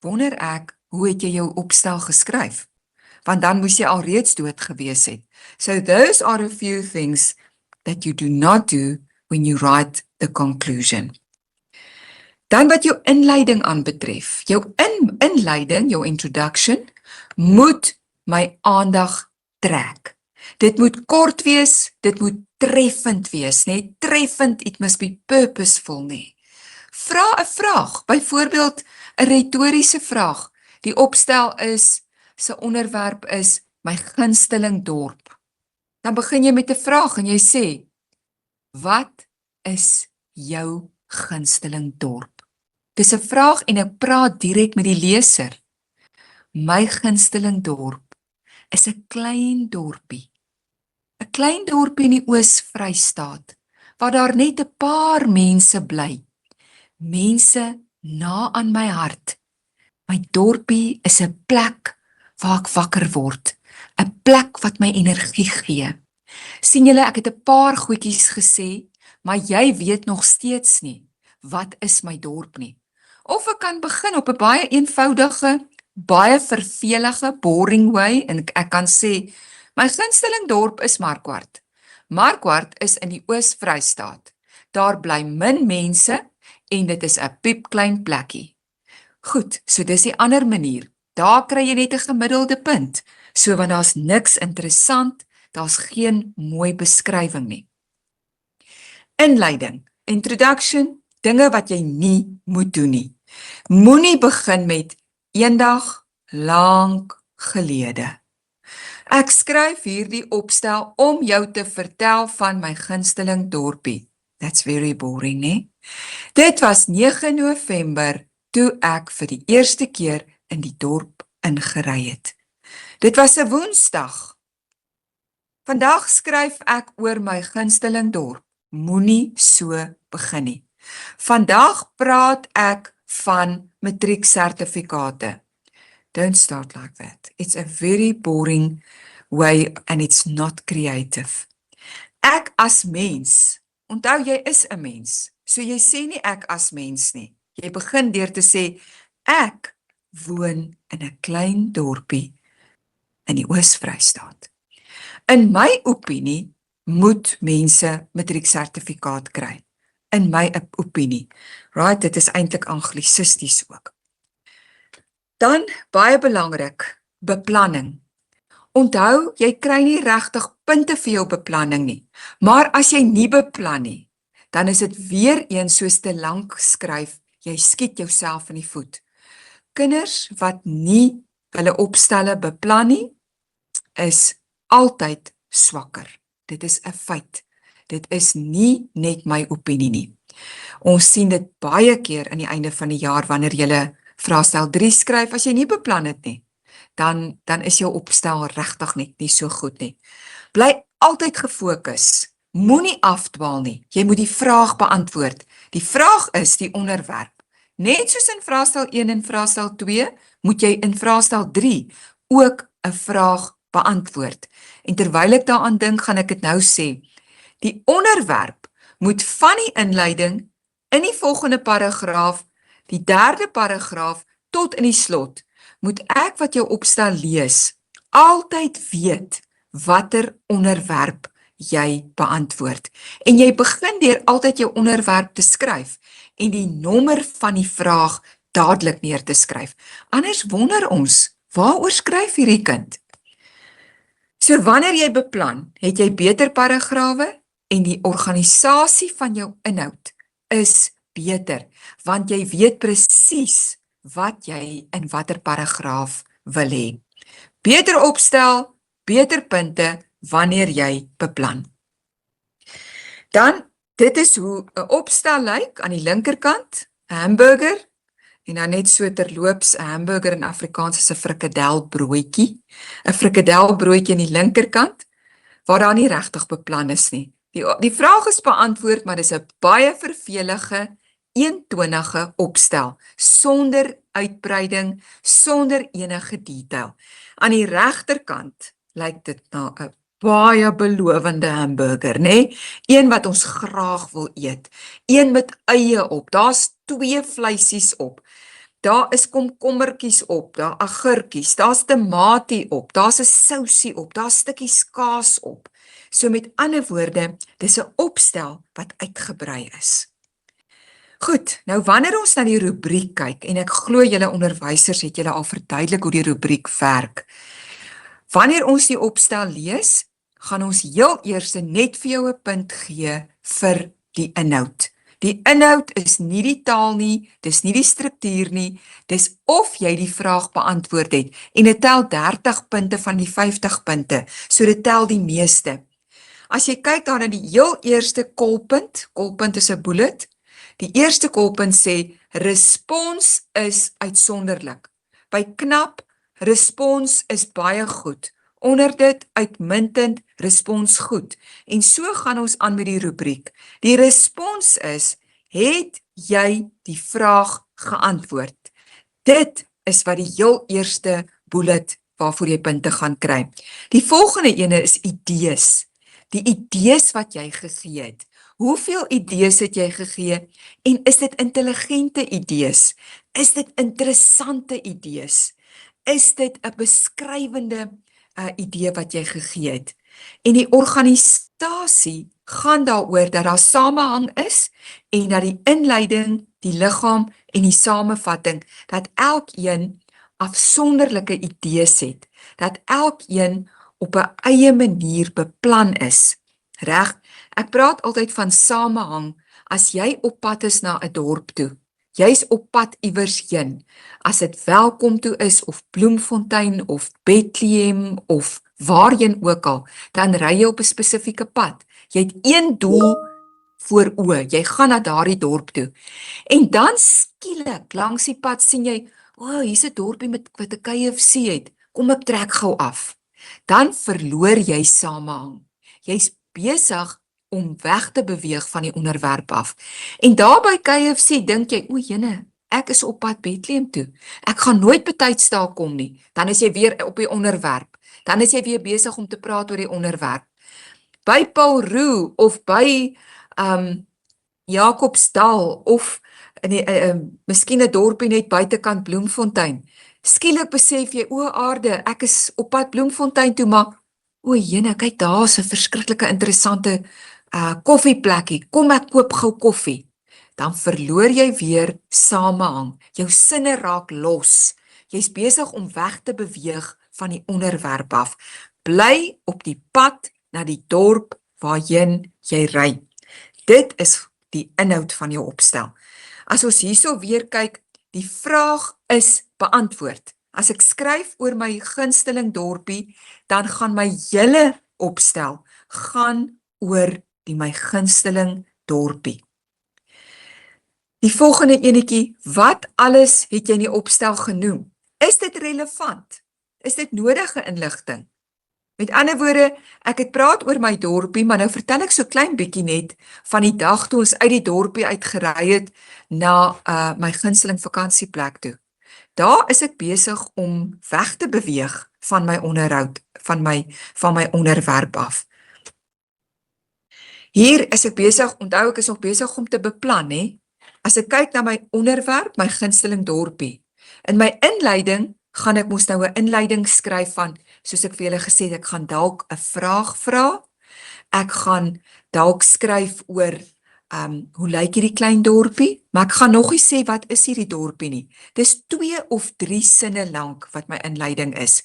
wonder ek, hoe het jy jou opstel geskryf? Want dan moes jy al reeds dood gewees het. So those are a few things that you do not do when you write the conclusion. Dan wat jou inleiding aanbetref, jou inleiding, jou introduction, moet my aandag trek. Dit moet kort wees, dit moet treffend wees, nee, treffend, it must be purposeful, nee. Vra 'n vraag, byvoorbeeld 'n retoriese vraag. Die opstel is, sy onderwerp is, my gunsteling dorp. Dan begin jy met 'n vraag en jy sê, wat is jou gunsteling dorp? Dis 'n vraag en ek praat direk met die leser. My gunsteling dorp is 'n klein dorpie. 'n Klein dorpie in die Oos-Vrystaat, waar daar net 'n paar mense bly. Mense na aan my hart. My dorpie is 'n plek waar ek wakker word. 'n Plek wat my energie gee. Sien julle, ek het 'n paar goedjies gesê, maar jy weet nog steeds nie, wat is my dorp nie. Of ek kan begin op 'n baie eenvoudige, baie vervelige, boring way, en ek kan sê, my gunsteling dorp is Markwart. Markwart is in die Oos-Vrystaat. Daar bly min mense, en dit is 'n piepklein plekkie. Goed, so dis die ander manier. Daar kry jy net 'n gemiddelde punt, so want daar's niks interessant, daar's geen mooi beskrywing nie. Inleiding, introduction, dinge wat jy nie moet doen nie. Moenie begin met eendag lank gelede. Ek skryf hierdie opstel om jou te vertel van my gunsteling dorpie. That's very boring, né? Dit was 9 November toe ek vir die eerste keer in die dorp ingery het. Dit was 'n Woensdag. Vandag skryf ek oor my gunsteling dorp. Moenie so begin nie. Vandag praat ek van matrieksertifikate. Don't start like that. It's a very boring way and it's not creative. Ek as mens, onthou jy is 'n mens, so jy sê nie ek as mens nie. Jy begin deur te sê, ek woon in 'n klein dorpie in die Oos-Vrystaat. In my opinie moet mense matrieksertifikaat kry. In my opinie. Right, dit is eintlik anglisisties ook. Dan, baie belangrik, beplanning. Onthou, jy kry nie regtig punte vir jou beplanning nie. Maar as jy nie beplan nie, dan is dit weer eens soos te lank skryf, jy skiet jouself in die voet. Kinders wat nie hulle opstelle beplan nie, is altyd swakker. Dit is 'n feit. Dit is nie net my opinie nie. Ons sien dit baie keer aan die einde van die jaar wanneer jy vraestel 3 skryf, as jy nie beplan het nie, dan is jou opstel regtig net nie so goed nie. Bly altyd gefokus. Moenie afdwaal nie. Jy moet die vraag beantwoord. Die vraag is die onderwerp. Net soos in vraestel 1 en vraestel 2, moet jy in vraestel 3 ook 'n vraag beantwoord. En terwyl ek daaraan dink, gaan ek dit nou sê. Die onderwerp moet van die inleiding in die volgende paragraaf, die 3de paragraaf tot in die slot, moet ek wat jou opstel lees, altyd weet watter onderwerp jy beantwoord. En jy begin deur altyd jou onderwerp te skryf en die nommer van die vraag dadelik neer te skryf. Anders wonder ons, waaroor skryf hierdie kind? So wanneer jy beplan, het jy beter paragrawe en die organisasie van jou inhoud is beter, want jy weet presies wat jy in watter paragraaf wil hê. Beter opstel, beter punte wanneer jy beplan. Dan, dit is hoe 'n opstel lyk aan die linkerkant, 'n hamburger, en dan net so terloops, 'n hamburger in Afrikaans is 'n frikadelbroodjie. 'n Frikadelbroodjie aan die linkerkant, waar daar nie regtig beplan is nie. Die vraag is beantwoord, maar dis 'n baie vervelige, eentonige opstel, sonder uitbreiding, sonder enige detail. Aan die regterkant lyk dit na 'n baie belovende hamburger, né? Een wat ons graag wil eet. Een met eie op. Daar's 2 vleisies op. daar is komkommertjies op, daar agurkies, daar's tamatie op, daar's 'n sousie op, daar's stukkies kaas op. So met ander woorde, dis 'n opstel wat uitgebrei is. Goed, nou wanneer ons na die rubriek kyk, en ek glo julle onderwysers het julle al verduidelik hoe die rubriek werk. Wanneer ons die opstel lees, gaan ons heel eers net vir jou 'n punt gee vir die inhoud. Die inhoud is nie die taal nie, dis nie die struktuur nie, dis of jy die vraag beantwoord het, en dit tel 30 punte van die 50 punte, so dit tel die meeste. As jy kyk daar na die heel eerste kolpunt is 'n bullet, die eerste kolpunt sê, respons is uitsonderlik. By knap, respons is baie goed. Onder dit, uitmuntend, respons goed. En so gaan ons aan met die rubriek. Die respons is, het jy die vraag geantwoord? Dit is wat die heel eerste bullet waarvoor jy punte gaan kry. Die volgende ene is idees. Die idees wat jy gegee het. Hoeveel idees het jy gegee? En is dit intelligente idees? Is dit interessante idees? Is dit 'n beskrywende idee wat jy gegee het? En die organisasie gaan daaroor dat daar samehang is en dat die inleiding, die liggaam en die samevatting, dat elkeen afsonderlike idees het, dat elkeen op 'n eie manier beplan is. Reg? Ek praat altyd van samehang. As jy op pad is na 'n dorp toe, jy's op pad iewers heen, as dit Welkom toe is, of Bloemfontein, of Bethlehem, of waarheen ook al, dan ry jy op 'n spesifieke pad. Jy het een doel voor oë, jy gaan na daardie dorp toe. En dan skielik, langs die pad sien jy, hier's 'n dorpie met wat 'n KFC het, kom ek trek gou af. Dan verloor jy samehang. Jy's besig om weg te beweeg van die onderwerp af. En daar by KFC dink jy, jene, ek is op pad Bethlehem toe. Ek gaan nooit betyds daar kom nie. Dan is jy weer op die onderwerp. Dan is jy weer besig om te praat oor die onderwerp. By Paul Roux of by Jacobsdal of miskien 'n dorpie net buitekant Bloemfontein. Skielik besef jy, aarde, ek is op pad Bloemfontein toe, maar jene, kyk, daar is 'n verskriklike interessante koffieplekkie, kom ek koop gou koffie. Dan verloor jy weer samehang, jou sinne raak los, jy's besig om weg te beweeg van die onderwerp af. Bly op die pad na die dorp waarheen jy ry. Dit is die inhoud van jou opstel. As ons hierso weer kyk, die vraag is beantwoord. As ek skryf oor my gunsteling dorpie, dan gaan my hele opstel gaan oor my gunsteling dorpie. Die volgende enetjie, wat alles het jy in die opstel genoem? Is dit relevant? Is dit nodige inligting? Met ander woorde, ek het praat oor my dorpie, maar nou vertel ek so klein bietjie net van die dag toe ons uit die dorpie uitgery het na my gunsteling vakansieplek toe. Daar is ek besig om weg te beweeg van my onderhoud, van my onderwerp af. Hier is ek besig, onthou ek is nog besig om te beplan, hè? As ek kyk na my onderwerp, my gunsteling dorpie. In my inleiding gaan ek mos nou 'n inleiding skryf van, soos ek vir julle gesê het, ek gaan dalk 'n vraag vra. Ek gaan dalk skryf oor hoe lyk hierdie klein dorpie? Maar ek gaan nog nie sê wat is hierdie dorpie nie. Dis 2 of 3 sinne lank wat my inleiding is.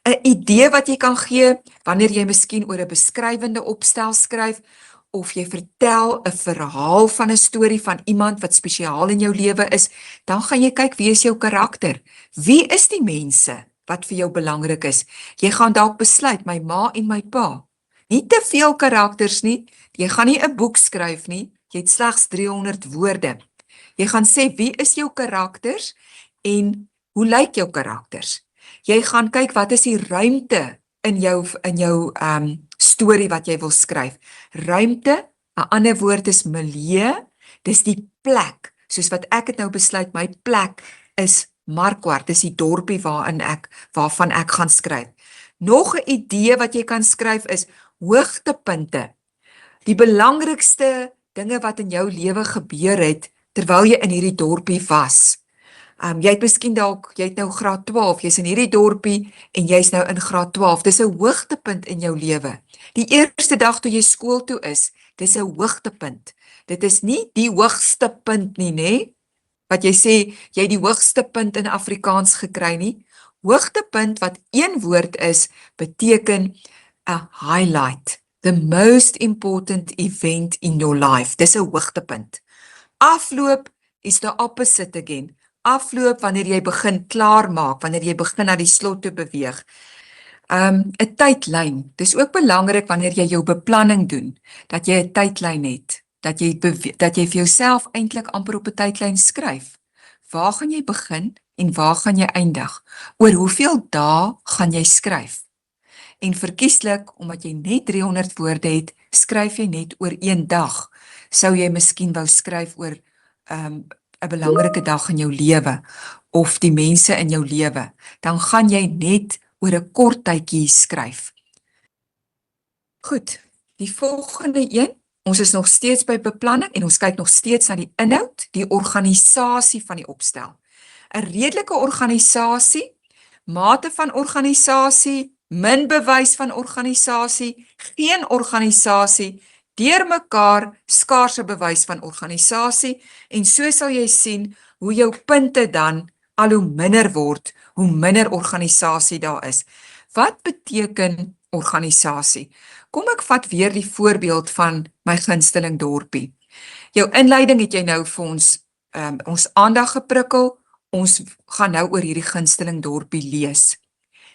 'n Idee wat jy kan gee, wanneer jy miskien oor 'n beskrywende opstel skryf, of jy vertel 'n verhaal van 'n storie van iemand wat spesiaal in jou lewe is, dan gaan jy kyk, wie is jou karakter? Wie is die mense wat vir jou belangrik is? Jy gaan dalk besluit, my ma en my pa. Nie te veel karakters nie, jy gaan nie 'n boek skryf nie, jy het slegs 300 woorde. Jy gaan sê, wie is jou karakters en hoe lyk jou karakters? Jy gaan kyk, wat is die ruimte in jou storie wat jy wil skryf. Ruimte, 'n ander woord is milieu, dis die plek, soos wat ek het nou besluit, my plek is Markwart, dis die dorpie waarvan ek gaan skryf. Nog 'n idee wat jy kan skryf is hoogtepunte, die belangrikste dinge wat in jou lewe gebeur het, terwyl jy in hierdie dorpie was. Jy het miskien dalk, jy het nou graad 12, jy's in hierdie dorpie en jy's nou in graad 12. Dis 'n hoogtepunt in jou lewe. Die eerste dag toe jy skool toe is, dis 'n hoogtepunt. Dit is nie die hoogste punt nie, nê? Wat jy sê, jy het die hoogste punt in Afrikaans gekry nie. Hoogtepunt wat een woord is, beteken 'n highlight. The most important event in your life. Dis 'n hoogtepunt. Afloop is the opposite again. Afloop wanneer jy begin klaarmaak, wanneer jy begin na die slot toe beweeg. 'n Tydlyn. Dis ook belangrik wanneer jy jou beplanning doen, dat jy 'n tydlyn het, dat jy vir jouself eintlik amper op 'n tydlyn skryf. Waar gaan jy begin en waar gaan jy eindig? Oor hoeveel dae gaan jy skryf? En verkieslik, omdat jy net 300 woorde het, skryf jy net oor een dag. Sou jy miskien wou skryf oor 'n belangrike dag in jou lewe of die mense in jou lewe, dan gaan jy net oor 'n kort tydjie skryf. Goed, die volgende een, ons is nog steeds by beplanning en ons kyk nog steeds na die inhoud, die organisasie van die opstel. 'n Redelike organisasie, mate van organisasie, min bewys van organisasie, geen organisasie, deur mekaar skaarse bewys van organisasie, en so sal jy sien hoe jou punte dan al hoe minder word, hoe minder organisasie daar is. Wat beteken organisasie? Kom ek vat weer die voorbeeld van my gunsteling dorpie. Jou inleiding het jy nou vir ons aandag geprikkel, ons gaan nou oor hierdie gunsteling dorpie lees.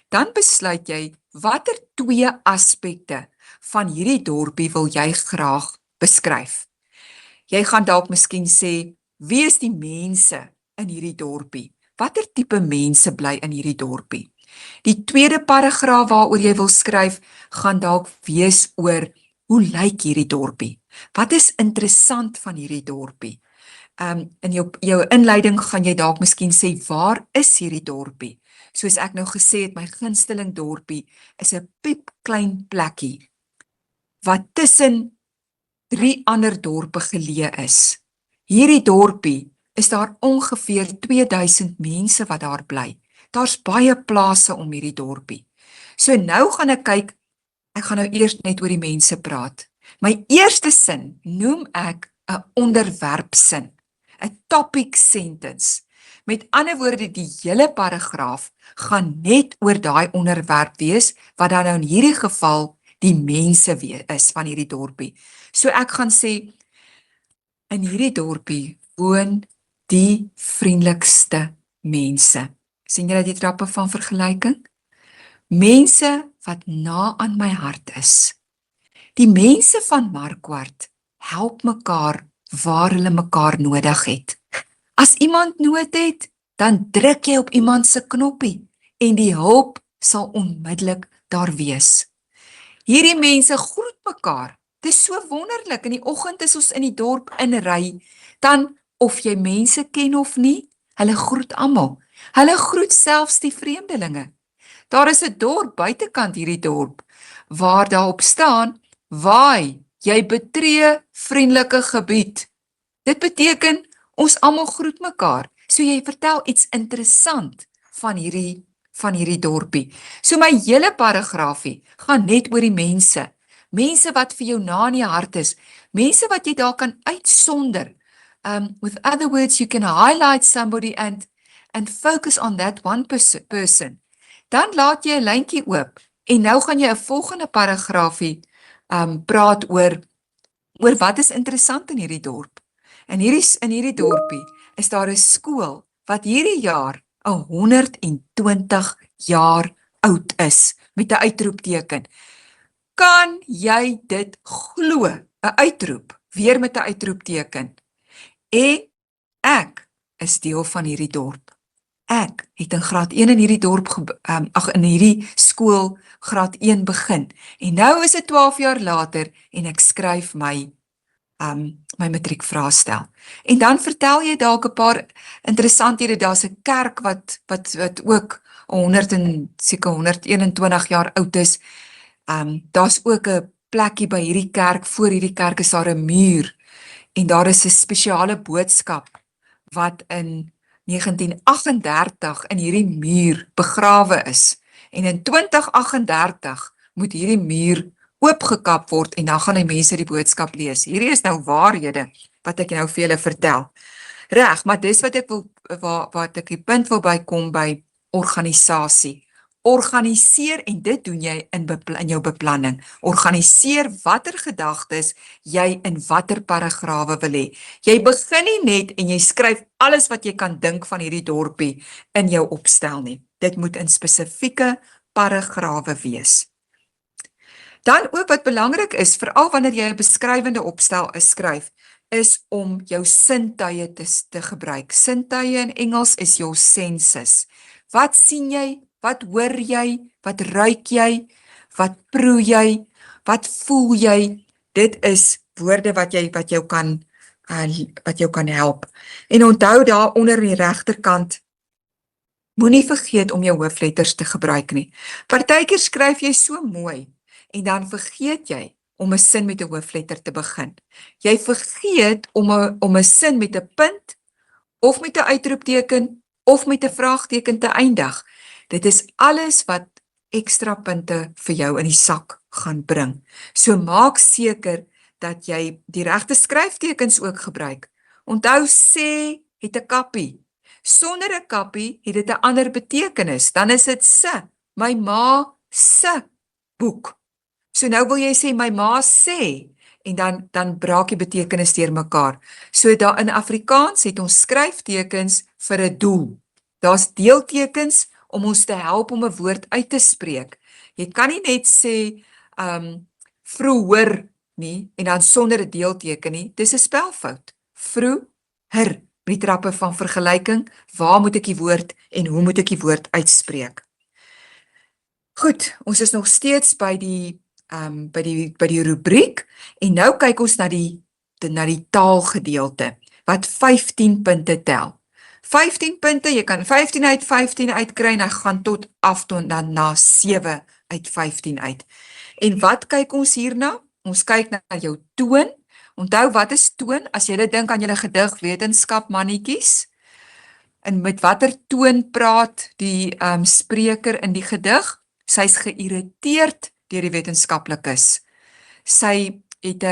Dan besluit jy, watter 2 aspekte van hierdie dorpie wil jy graag beskryf? Jy gaan dalk miskien sê, wie is die mense in hierdie dorpie? Watter tipe mense bly in hierdie dorpie? Die tweede paragraaf waaroor jy wil skryf, gaan dalk wees oor, hoe lyk hierdie dorpie? Wat is interessant van hierdie dorpie? In jou inleiding gaan jy dalk miskien sê, waar is hierdie dorpie? Soos ek nou gesê het, my gunsteling dorpie is 'n piepklein plekkie wat tussen 3 ander dorpe geleë is. Hierdie dorpie is daar ongeveer 2000 mense wat daar bly. Daar's baie plase om hierdie dorpie. So nou gaan ek kyk, ek gaan nou eers net oor die mense praat. My eerste sin noem ek 'n onderwerpsin, 'n topic sentence. Met ander woorde, die hele paragraaf gaan net oor daai onderwerp wees, wat dan nou in hierdie geval die mense is van hierdie dorpie. So ek gaan sê, in hierdie dorpie woon die vriendelikste mense. Sien julle die trappe van vergelyking? Mense wat na aan my hart is. Die mense van Markwart help mekaar waar hulle mekaar nodig het. As iemand nood het, dan druk jy op iemand se knoppie en die hulp sal onmiddellik daar wees. Hierdie mense groet mekaar. Dit is so wonderlik. In die oggend is ons in die dorp inry, dan of jy mense ken of nie, hulle groet almal. Hulle groet selfs die vreemdelinge. Daar is 'n dorp buitekant hierdie dorp waar daarop staan, waai, jy betree vriendelike gebied. Dit beteken ons almal groet mekaar. So jy vertel iets interessant van hierdie dorpie. So my hele paragraafie gaan net oor die mense. Mense wat vir jou na in die hart is. Mense wat jy daar kan uitsonder. With other words, you can highlight somebody and focus on that one person. Dan laat jy 'n lyntjie oop en nou gaan jy 'n volgende paragraafie praat oor wat is interessant in hierdie dorp. In hierdie dorpie is daar 'n skool wat hierdie jaar 120 jaar oud is, met 'n uitroepteken. Kan jy dit glo? 'n Uitroep, weer met 'n uitroepteken. En ek is deel van hierdie dorp. Ek het in graad 1 in hierdie dorp, in hierdie skool graad 1 begin. En nou is dit 12 jaar later en ek skryf my matriekvraestel. En dan vertel jy dalk 'n paar interessanthede. Daar's 'n kerk wat ook 121 jaar oud is. Daar's ook 'n plekkie by hierdie kerk, voor hierdie kerk is daar 'n muur en daar is 'n spesiale boodskap wat in 1938 in hierdie muur begrawe is. En in 2038 moet hierdie muur oopgekap word en dan gaan die mense die boodskap lees. Hierdie is nou waarhede wat ek nou vir julle vertel. Reg, maar dis wat ek wil wat ek die punt wil bykom by organisasie. Organiseer en dit doen jy in jou beplanning. Organiseer watter gedagtes jy in watter paragrawe wil hê. Jy begin nie net en jy skryf alles wat jy kan dink van hierdie dorpie in jou opstel nie. Dit moet in spesifieke paragrawe wees. Dan ook wat belangrik is, veral wanneer jy 'n beskrywende opstel skryf, is om jou sintuie te gebruik. Sintuie in Engels is your senses. Wat sien jy? Wat hoor jy? Wat ruik jy? Wat proe jy? Wat voel jy? Dit is woorde wat jou kan help. En onthou daar onder in die regterkant, moenie vergeet om jou hoofletters te gebruik nie. Partykeer skryf jy so mooi en dan vergeet jy om 'n sin met 'n hoofletter te begin. Jy vergeet om 'n sin met 'n punt of met 'n uitroepteken of met 'n vraagteken te eindig. Dit is alles wat ekstra punte vir jou in die sak gaan bring. So maak seker dat jy die regte skryftekens ook gebruik. Onthou sê het 'n kappie. Sonder 'n kappie het dit 'n ander betekenis. Dan is dit se, my ma se boek. So nou wil jy sê my ma sê en dan braak die betekenis deur mekaar. So daar in Afrikaans het ons skryftekens vir 'n doel. Daar's deeltekens om ons te help om 'n woord uit te spreek. Jy kan nie net sê vroeër nie en dan sonder 'n deelteken nie. Dis 'n spelfout. Vroeër. Met trappe van vergelyking, waar moet ek die woord en hoe moet ek die woord uitspreek? Goed, ons is nog steeds by die rubriek en nou kyk ons na die taalgedeelte wat 15 punte tel. 15 punte, jy kan 15 uit 15 uitkry en hy gaan tot dan na 7 uit 15 uit. En wat kyk ons hierna? Ons kyk na jou toon. Onthou, wat is toon? As jy dink aan julle gedig wetenskap mannetjies, en met watter toon praat die spreker in die gedig? Sy's geïrriteerd deur die wetenskaplikes. Sy het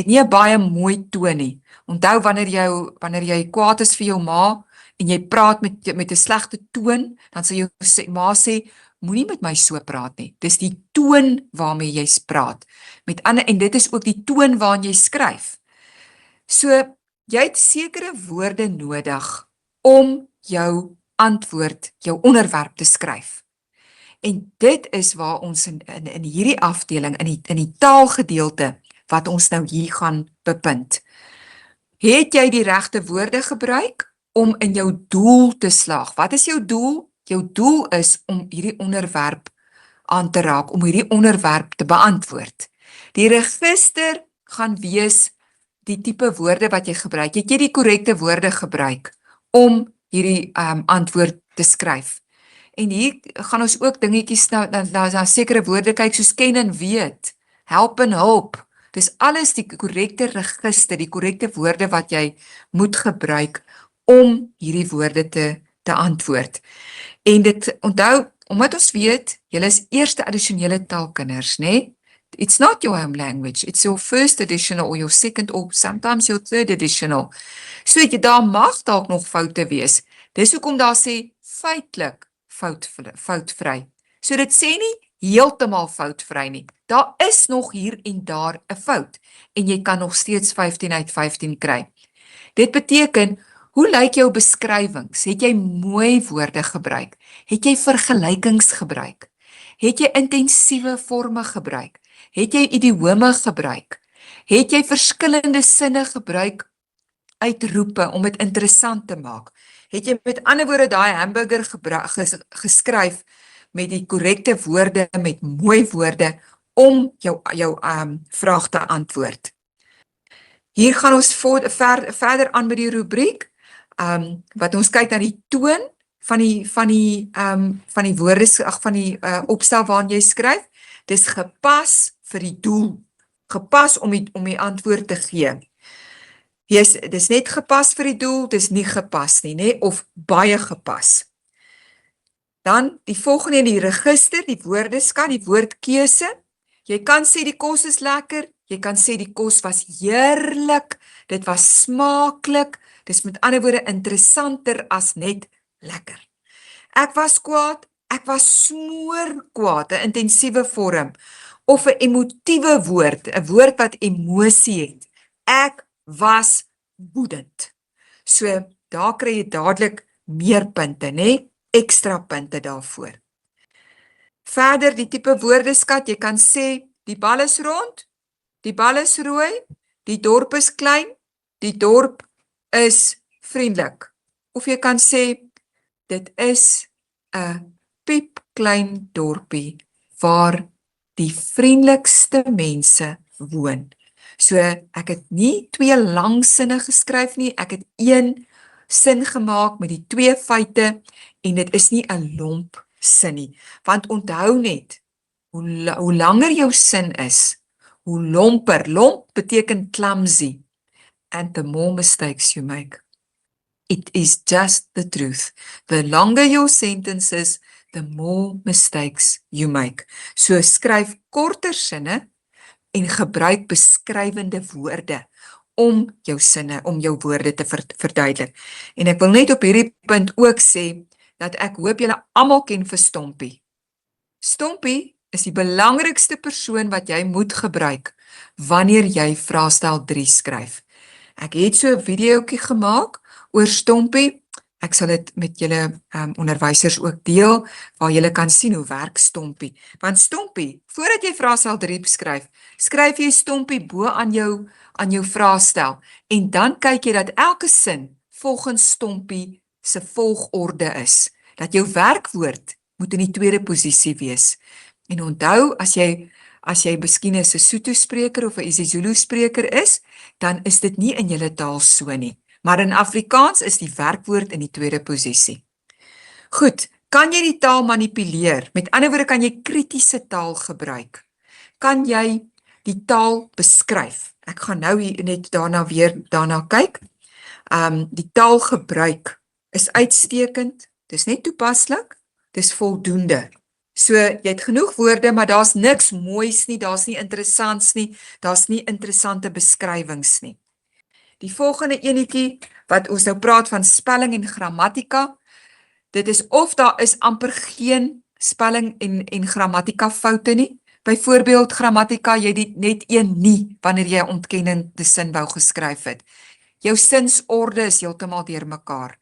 nie 'n baie mooi toon nie. Onthou, wanneer jy kwaad is vir jou ma en jy praat met 'n slegte toon, dan sal jou ma sê, moenie met my so praat nie. Dis die toon waarmee jy praat. En dit is ook die toon waarin jy skryf. So, jy het sekere woorde nodig om jou antwoord, jou onderwerp te skryf. En dit is waar ons in hierdie afdeling, in die taalgedeelte, wat ons nou hier gaan bepunt. Het jy die regte woorde gebruik om in jou doel te slaag? Wat is jou doel? Jou doel is om hierdie onderwerp aan te raak, om hierdie onderwerp te beantwoord. Die register gaan wees die tipe woorde wat jy gebruik. Het jy die korrekte woorde gebruik om hierdie antwoord te skryf? En hier gaan ons ook dingetjies na sekere woorde kyk, soos ken en weet, help en hulp. Dis alles die korrekte register, die korrekte woorde wat jy moet gebruik om hierdie woorde te antwoord. En dit, onthou, omdat ons weet, julle is eerste addisionele taalkinders, né? It's not your home language, it's your first additional or your second or sometimes your third additional. So daar mag dalk nog foute wees. Dis hoekom daar sê feitelik foutvry. So dit sê nie heeltemal foutvry nie. Daar is nog hier en daar 'n fout en jy kan nog steeds 15 uit 15 kry. Dit beteken, hoe lyk jou beskrywings? Het jy mooi woorde gebruik? Het jy vergelykings gebruik? Het jy intensiewe forme gebruik? Het jy idiome gebruik? Het jy verskillende sinne gebruik, uitroepe om dit interessant te maak? Het jy met ander woorde daai hamburger geskryf met die korrekte woorde, met mooi woorde om jou vraag te antwoord? Hier gaan ons verder aan met die rubriek, wat ons kyk na die toon van die woorde, van die opstel waarin jy skryf. Dis gepas vir die doel, gepas om die antwoord te gee. Dis net gepas vir die doel, dis nie gepas nie, nê? Of baie gepas. Dan die volgende in die register, die woordeskat, die woordkeuse. Jy kan sê die kos is lekker, jy kan sê die kos was heerlik, dit was smaaklik, dis met ander woorde interessanter as net lekker. Ek was kwaad, ek was smoor kwaad, 'n intensiewe vorm, of 'n emotiewe woord, 'n woord wat emosie het. Ek was woedend. So, daar kry jy dadelik meer punte, nê? Ekstra punte daarvoor. Verder, die tipe woordeskat, jy kan sê, die bal is rond, die bal is rooi, die dorp is klein, die dorp is vriendelik. Of jy kan sê, dit is 'n piepklein dorpie waar die vriendelikste mense woon. So, ek het nie 2 lang sinne geskryf nie, ek het 1 sin gemaak met die 2 feite en dit is nie 'n lomp sin nie. Want onthou net, hoe langer jou sin is, hoe lomper. Lomp beteken clumsy. And the more mistakes you make. It is just the truth. The longer your sentence is, the more mistakes you make. So skryf korter sinne en gebruik beskrywende woorde om jou sinne, om jou woorde te verduidelik. En ek wil net op hierdie punt ook sê, dat ek hoop julle almal ken vir Stompie. Stompie is die belangrikste persoon wat jy moet gebruik, wanneer jy vraestel 3 skryf. Ek het so 'n videoetjie gemaak oor Stompie. Ek sal dit met julle onderwysers ook deel, waar julle kan sien hoe werk Stompie. Want Stompie, voordat jy vraestel 3 skryf, skryf jy Stompie bo aan jou vraestel, en dan kyk jy dat elke sin volgens Stompie se volgorde is. Dat jou werkwoord moet in die tweede posisie wees. En onthou, as jy miskien 'n Sesotho spreker of 'n isiZulu spreker is, dan is dit nie in julle taal so nie. Maar in Afrikaans is die werkwoord in die tweede posisie. Goed, kan jy die taal manipuleer? Met ander woorde, kan jy kritiese taal gebruik? Kan jy die taal beskryf? Ek gaan nou hier net daarna kyk. Die taalgebruik is uitstekend, dis net toepaslik, dis voldoende. So, jy het genoeg woorde, maar daar's niks moois nie, daar's nie interessants nie, daar's nie interessante beskrywings nie. Die volgende enetjie, wat ons nou praat van spelling en grammatika, dit is of daar is amper geen spelling en grammatika foute nie. Byvoorbeeld grammatika, jy het net 1 nie, wanneer jy 'n ontkennende sin wou geskryf het. Jou sinsorde is heeltemal deurmekaar.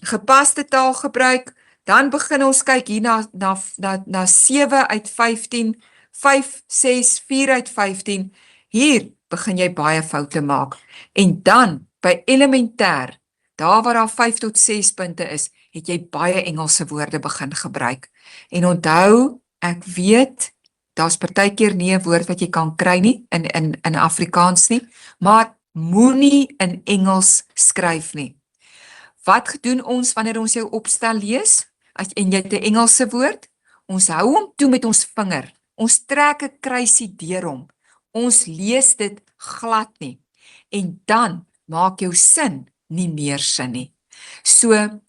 Gepaste taalgebruik, dan begin ons kyk hier na 7 uit 15, 5, 6, 4 uit 15, hier begin jy baie foute maak, en dan, by elementêr, daar waar daar 5 tot 6 punte is, het jy baie Engelse woorde begin gebruik, en onthou, ek weet, daar's partykeer nie 'n woord wat jy kan kry nie, in Afrikaans nie, maar moenie in Engels skryf nie. Wat doen ons wanneer ons jou opstel lees? En jy het 'n Engelse woord, ons hou hom toe met ons vinger, ons trek 'n kruisie deur hom, ons lees dit glad nie, en dan maak jou sin nie meer sin nie. So,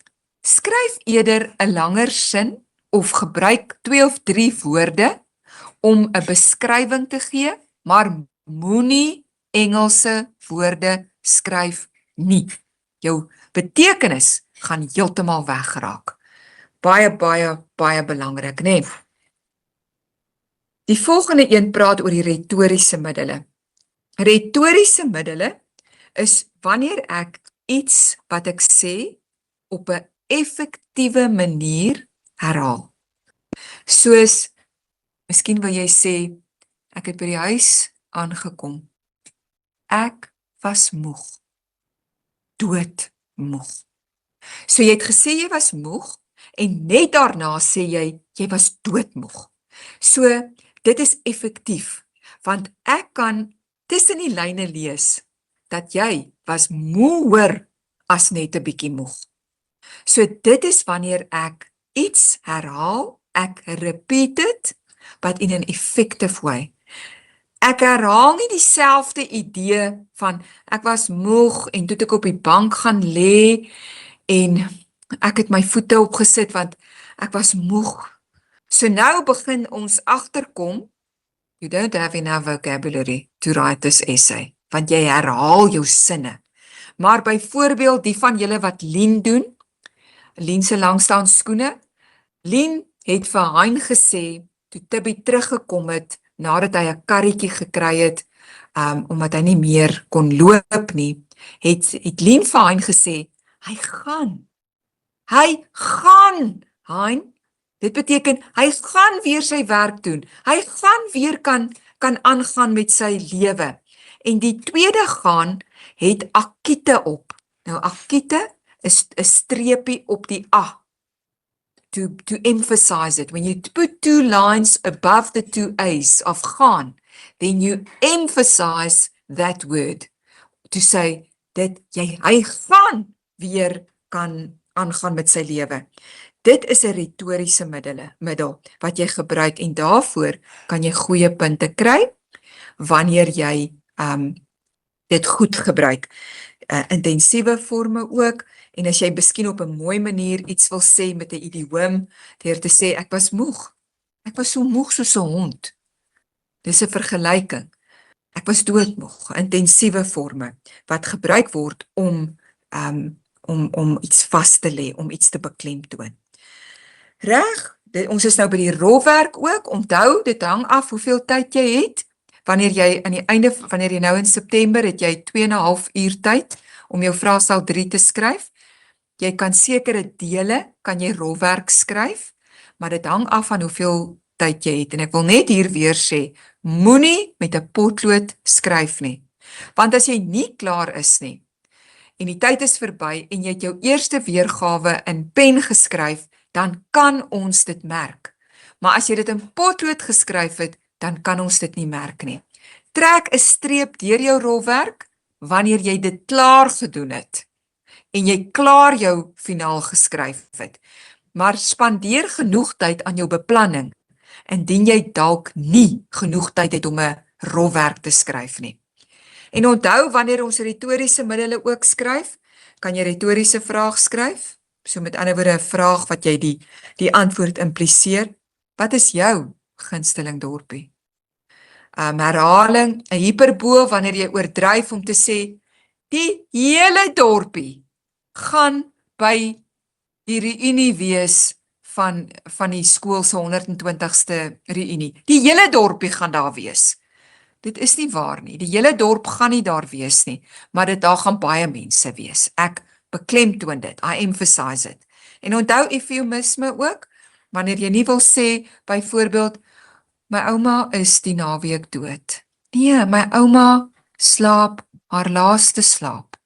skryf eerder 'n langer sin, of gebruik 2 of 3 woorde, om 'n beskrywing te gee, maar moenie Engelse woorde skryf nie. Jou betekenis gaan heeltemal weggeraak. Baie belangrik, né? Die volgende een praat oor die retoriese middele. Retoriese middele is wanneer ek iets wat ek sê op 'n effektiewe manier herhaal. Soos, miskien wil jy sê, ek het by die huis aangekom. Ek was moeg. Doodmoeg. So jy het gesê jy was moeg, en net daarna sê jy was doodmoeg. So, dit is effektief, want ek kan tussen die lyne lees, dat jy was moeër as net 'n bietjie moeg. So, dit is wanneer ek iets herhaal, ek repeat it, but in an effective way. Ek herhaal nie dieselfde idee van ek was moeg en toe het ek op die bank gaan lê en ek het my voete opgesit want ek was moeg. So nou begin ons agterkom, you don't have enough vocabulary to write this essay, want jy herhaal jou sinne. Maar byvoorbeeld die van julle wat Lien doen, Lien se langstaan skoene, Lien het vir Hein gesê, toe Tibby teruggekom het, nadat hy 'n karretjie gekry het, omdat hy nie meer kon loop nie, het Lien vir Hein gesê, hy gaan, Hein, dit beteken, hy gaan weer sy werk doen, hy gaan weer kan aangaan met sy lewe, en die tweede gaan, het akite op, nou akite is 'n streepie op die A, to emphasize it. When you put two lines above the two A's of gaan, then you emphasize that word. To say dat hy gaan weer kan aangaan met sy lewe. Dit is 'n retoriese middel wat jy gebruik en daarvoor kan jy goeie punte kry wanneer jy dit goed gebruik. Intensiewe vorme ook, en as jy miskien op 'n mooi manier iets wil sê met 'n idioom, deur te sê ek was moeg. Ek was so moeg soos 'n hond. Dis 'n vergelyking. Ek was doodmoeg. Intensiewe vorme wat gebruik word om iets vas te lê, om iets te beklemtoon. Reg, ons is nou by die rofwerk ook. Onthou, dit hang af hoeveel tyd jy het. Wanneer jy nou in September het jy 2,5 uur tyd om jou vraestel 3 te skryf. Jy kan sekere dele, kan jy rofwerk skryf, maar dit hang af van hoeveel tyd jy het. En ek wil net hier weer sê, moenie met 'n potlood skryf nie. Want as jy nie klaar is nie, en die tyd is verby, en jy het jou eerste weergawe in pen geskryf, dan kan ons dit merk. Maar as jy dit in potlood geskryf het, dan kan ons dit nie merk nie. Trek 'n streep deur jou rofwerk, wanneer jy dit klaar gedoen het, en jy klaar jou finaal geskryf het. Maar spandeer genoeg tyd aan jou beplanning, indien jy dalk nie genoeg tyd het om 'n rofwerk te skryf nie. En onthou, wanneer ons retoriese middele ook skryf, kan jy retoriese vraag skryf, so met ander woorde 'n vraag wat jy die antwoord impliseer. Wat is jou gunsteling dorpie? Herhaling, 'n hiperbool wanneer jy oordryf om te sê, die hele dorpie gaan by die reunie wees van die skool se 120ste reunie. Die hele dorpie gaan daar wees. Dit is nie waar nie. Die hele dorp gaan nie daar wees nie, maar daar gaan baie mense wees. Ek beklemtoon dit. I emphasize it. En onthou eufemisme ook, wanneer jy nie wil sê, byvoorbeeld, my ouma is die naweek dood. Nee, my ouma slaap haar laaste slaap.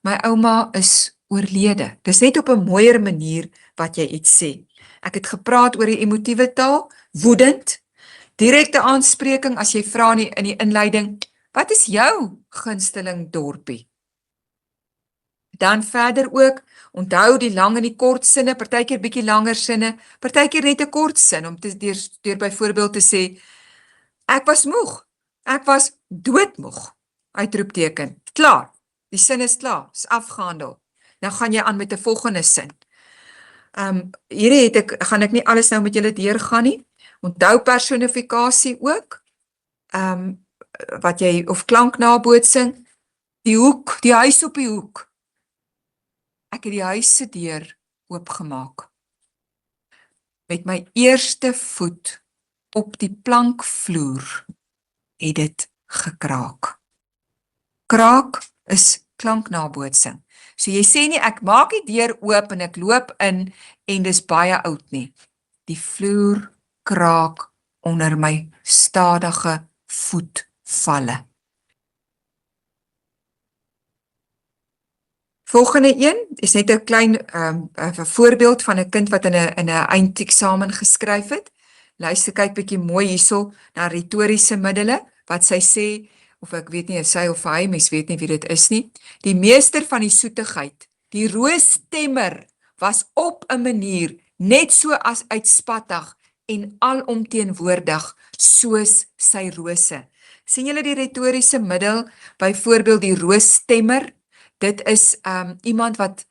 My ouma is oorlede. Dis net op 'n mooier manier wat jy iets sê. Ek het gepraat oor die emotiewe taal, woedend, direkte aanspreking as jy vra in die inleiding, wat is jou gunsteling dorpie? Dan verder ook, onthou die lang en die kort sinne, partykeer bietjie langer sinne, partykeer net 'n kort sin, om deur byvoorbeeld te sê, ek was moeg, ek was doodmoeg, uitroepteken, klaar, die sin is klaar, is afgehandel, nou gaan jy aan met 'n volgende sin. Hierdie gaan ek nie alles nou met julle deurgaan nie, onthou personifikasie ook, wat jy, of klanknabootsing, die hoek, die huis op die hoek, ek het die huis se deur oopgemaak. Met my eerste voet op die plankvloer het dit gekraak. Kraak is klanknabootsing. So jy sê nie, ek maak die deur oop en ek loop in en dis baie oud nie. Die vloer kraak onder my stadige voetvalle. Volgende een is net 'n klein voorbeeld van 'n kind wat in 'n eindeksamen geskryf het. Luister, kyk bietjie mooi hierso na retoriese middele, wat sy sê, of ek weet nie of sy of hy, mens weet nie wie dit is nie. Die meester van die soetigheid, die roostemmer, was op 'n manier net so as uitspattig en alomteenwoordig soos sy rose. Sien julle die retoriese middel, byvoorbeeld die roosstemmer? Dit is iemand wat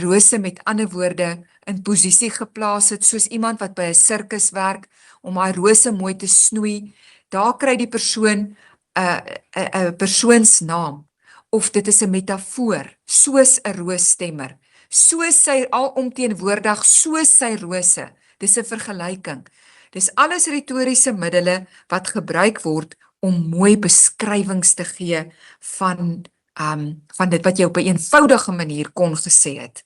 rose met ander woorde in posisie geplaas het, soos iemand wat by 'n sirkus werk om haar rose mooi te snoei. Daar kry die persoon 'n persoonsnaam, of dit is 'n metafoor, soos 'n roosstemmer, soos sy alomteenwoordig, soos sy rose. Dis 'n vergelyking. Dis alles retoriese middele wat gebruik word om mooi beskrywings te gee van dit wat jy op 'n eenvoudige manier kon gesê het.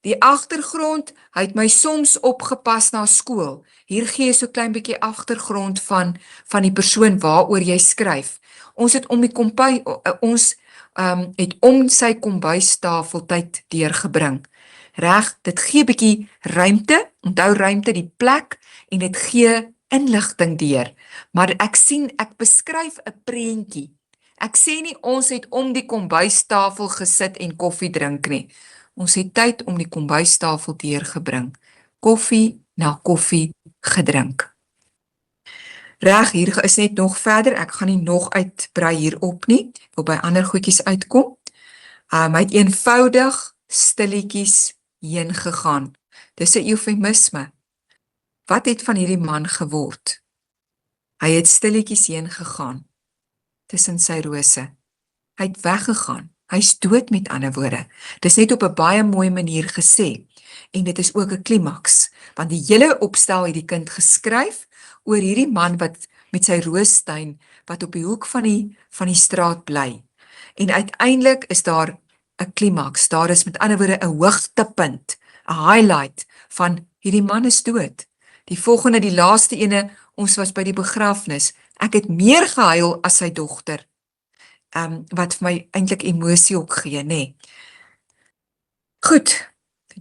Die agtergrond, hy het my soms opgepas na skool. Hier gee jy so klein bietjie agtergrond van die persoon waaroor jy skryf. Ons het het om sy kombuistafeltyd deurgebring. Reg, dit gee bietjie ruimte, onthou ruimte die plek, en dit gee inligting deur. Maar ek beskryf 'n prentjie. Ek sê nie ons het om die kombuistafel gesit en koffie drink nie. Ons het tyd om die kombuistafel deurgebring. Koffie na koffie gedrink. Reg, hier is net nog verder. Ek gaan nie nog uitbrei hierop nie. Ek wil by ander goedjies uitkom. Hy het eenvoudig stilletjies heen gegaan. Dis 'n eufemisme. Wat het van hierdie man geword? Hy het stilletjies heen gegaan tussen sy rose. Hy het weggegaan. Hy's dood, met ander woorde. Dis net op 'n baie mooi manier gesê. En dit is ook 'n klimaks, want die hele opstel het die kind geskryf oor hierdie man wat met sy roostuin wat op die hoek van die straat bly. En uiteindelik is daar 'n klimaks. Daar is met ander woorde 'n hoogtepunt, 'n highlight van hierdie man is dood. Die volgende, die laaste ene, ons was by die begrafnis. Ek het meer gehuil as sy dogter. Wat vir my eintlik emosie ook gee, nê. Goed,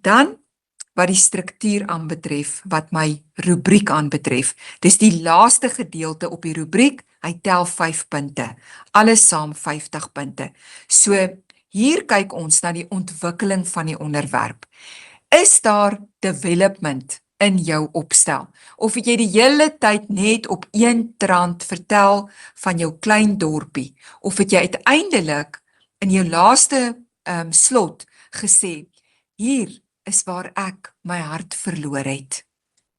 dan wat die struktuur aanbetref, wat my rubriek aanbetref. Dis die laaste gedeelte op die rubriek. Hy tel 5 punte. Alles saam 50 punte. So hier kyk ons na die ontwikkeling van die onderwerp. Is daar development in jou opstel? Of het jy die hele tyd net op een trant vertel van jou klein dorpie? Of het jy uiteindelik in jou laaste slot gesê, hier is waar ek my hart verloor het.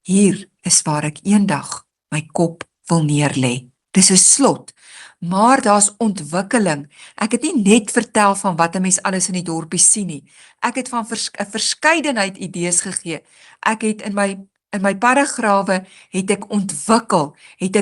Hier is waar ek eendag my kop wil neerlê. Dis 'n slot, maar daar's ontwikkeling. Ek het nie net vertel van wat 'n mens alles in die dorpie sien nie. Ek het van 'n verskeidenheid idees gegee. Ek het in my paragrawe het ek ontwikkel, het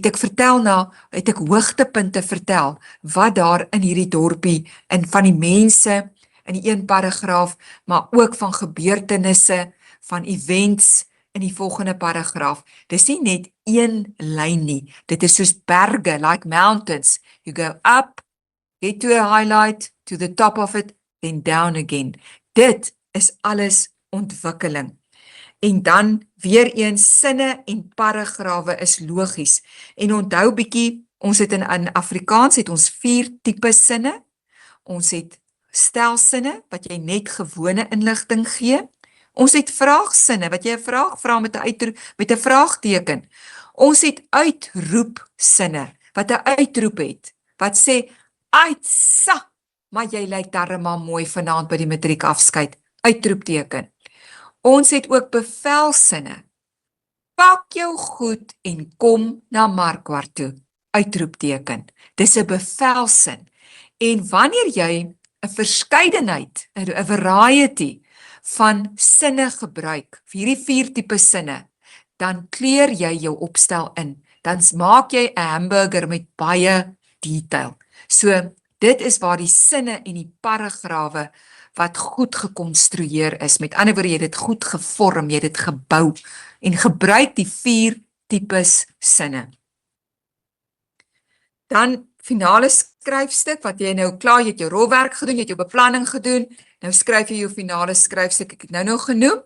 ek vertel het ek hoogtepunte vertel wat daar in hierdie dorpie en van die mense in die een paragraaf, maar ook van gebeurtenisse, van events in die volgende paragraaf. Dis nie net een lyn nie. Dit is soos berge, like mountains. You go up, get to a highlight, to the top of it, then down again. Dit is alles ontwikkeling. En dan weer eens sinne en paragrawe is logies. En onthou bietjie, ons het in Afrikaans het ons 4 tipe sinne. Ons het stelsinne wat jy net gewone inligting gee. Ons het vraagsinne wat jy 'n vraag vra met 'n vraagteken. Ons het uitroepsinne wat 'n uitroep het wat sê uitsa, maar jy lyk darem mooi vanaand by die matriekafskeid. Uitroepteken. Ons het ook bevelsinne. Pak jou goed en kom na Markwart toe. Uitroepteken. Dis 'n bevelsin. En wanneer jy 'n verskeidenheid, 'n variety van sinne gebruik, vir hierdie 4 tipe sinne, dan kleur jy jou opstel in. Dan maak jy 'n hamburger met baie detail. So, dit is waar die sinne en die paragrawe wat goed gekonstrueer is. Met ander woorde, jy het dit goed gevorm, jy het dit gebou en gebruik die 4 tipes sinne. Dan finale skryfstuk wat jy nou klaar, jy het jou rolwerk gedoen, jy het jou beplanning gedoen. Nou skryf jy jou finale skryfstuk, ek het nou genoem.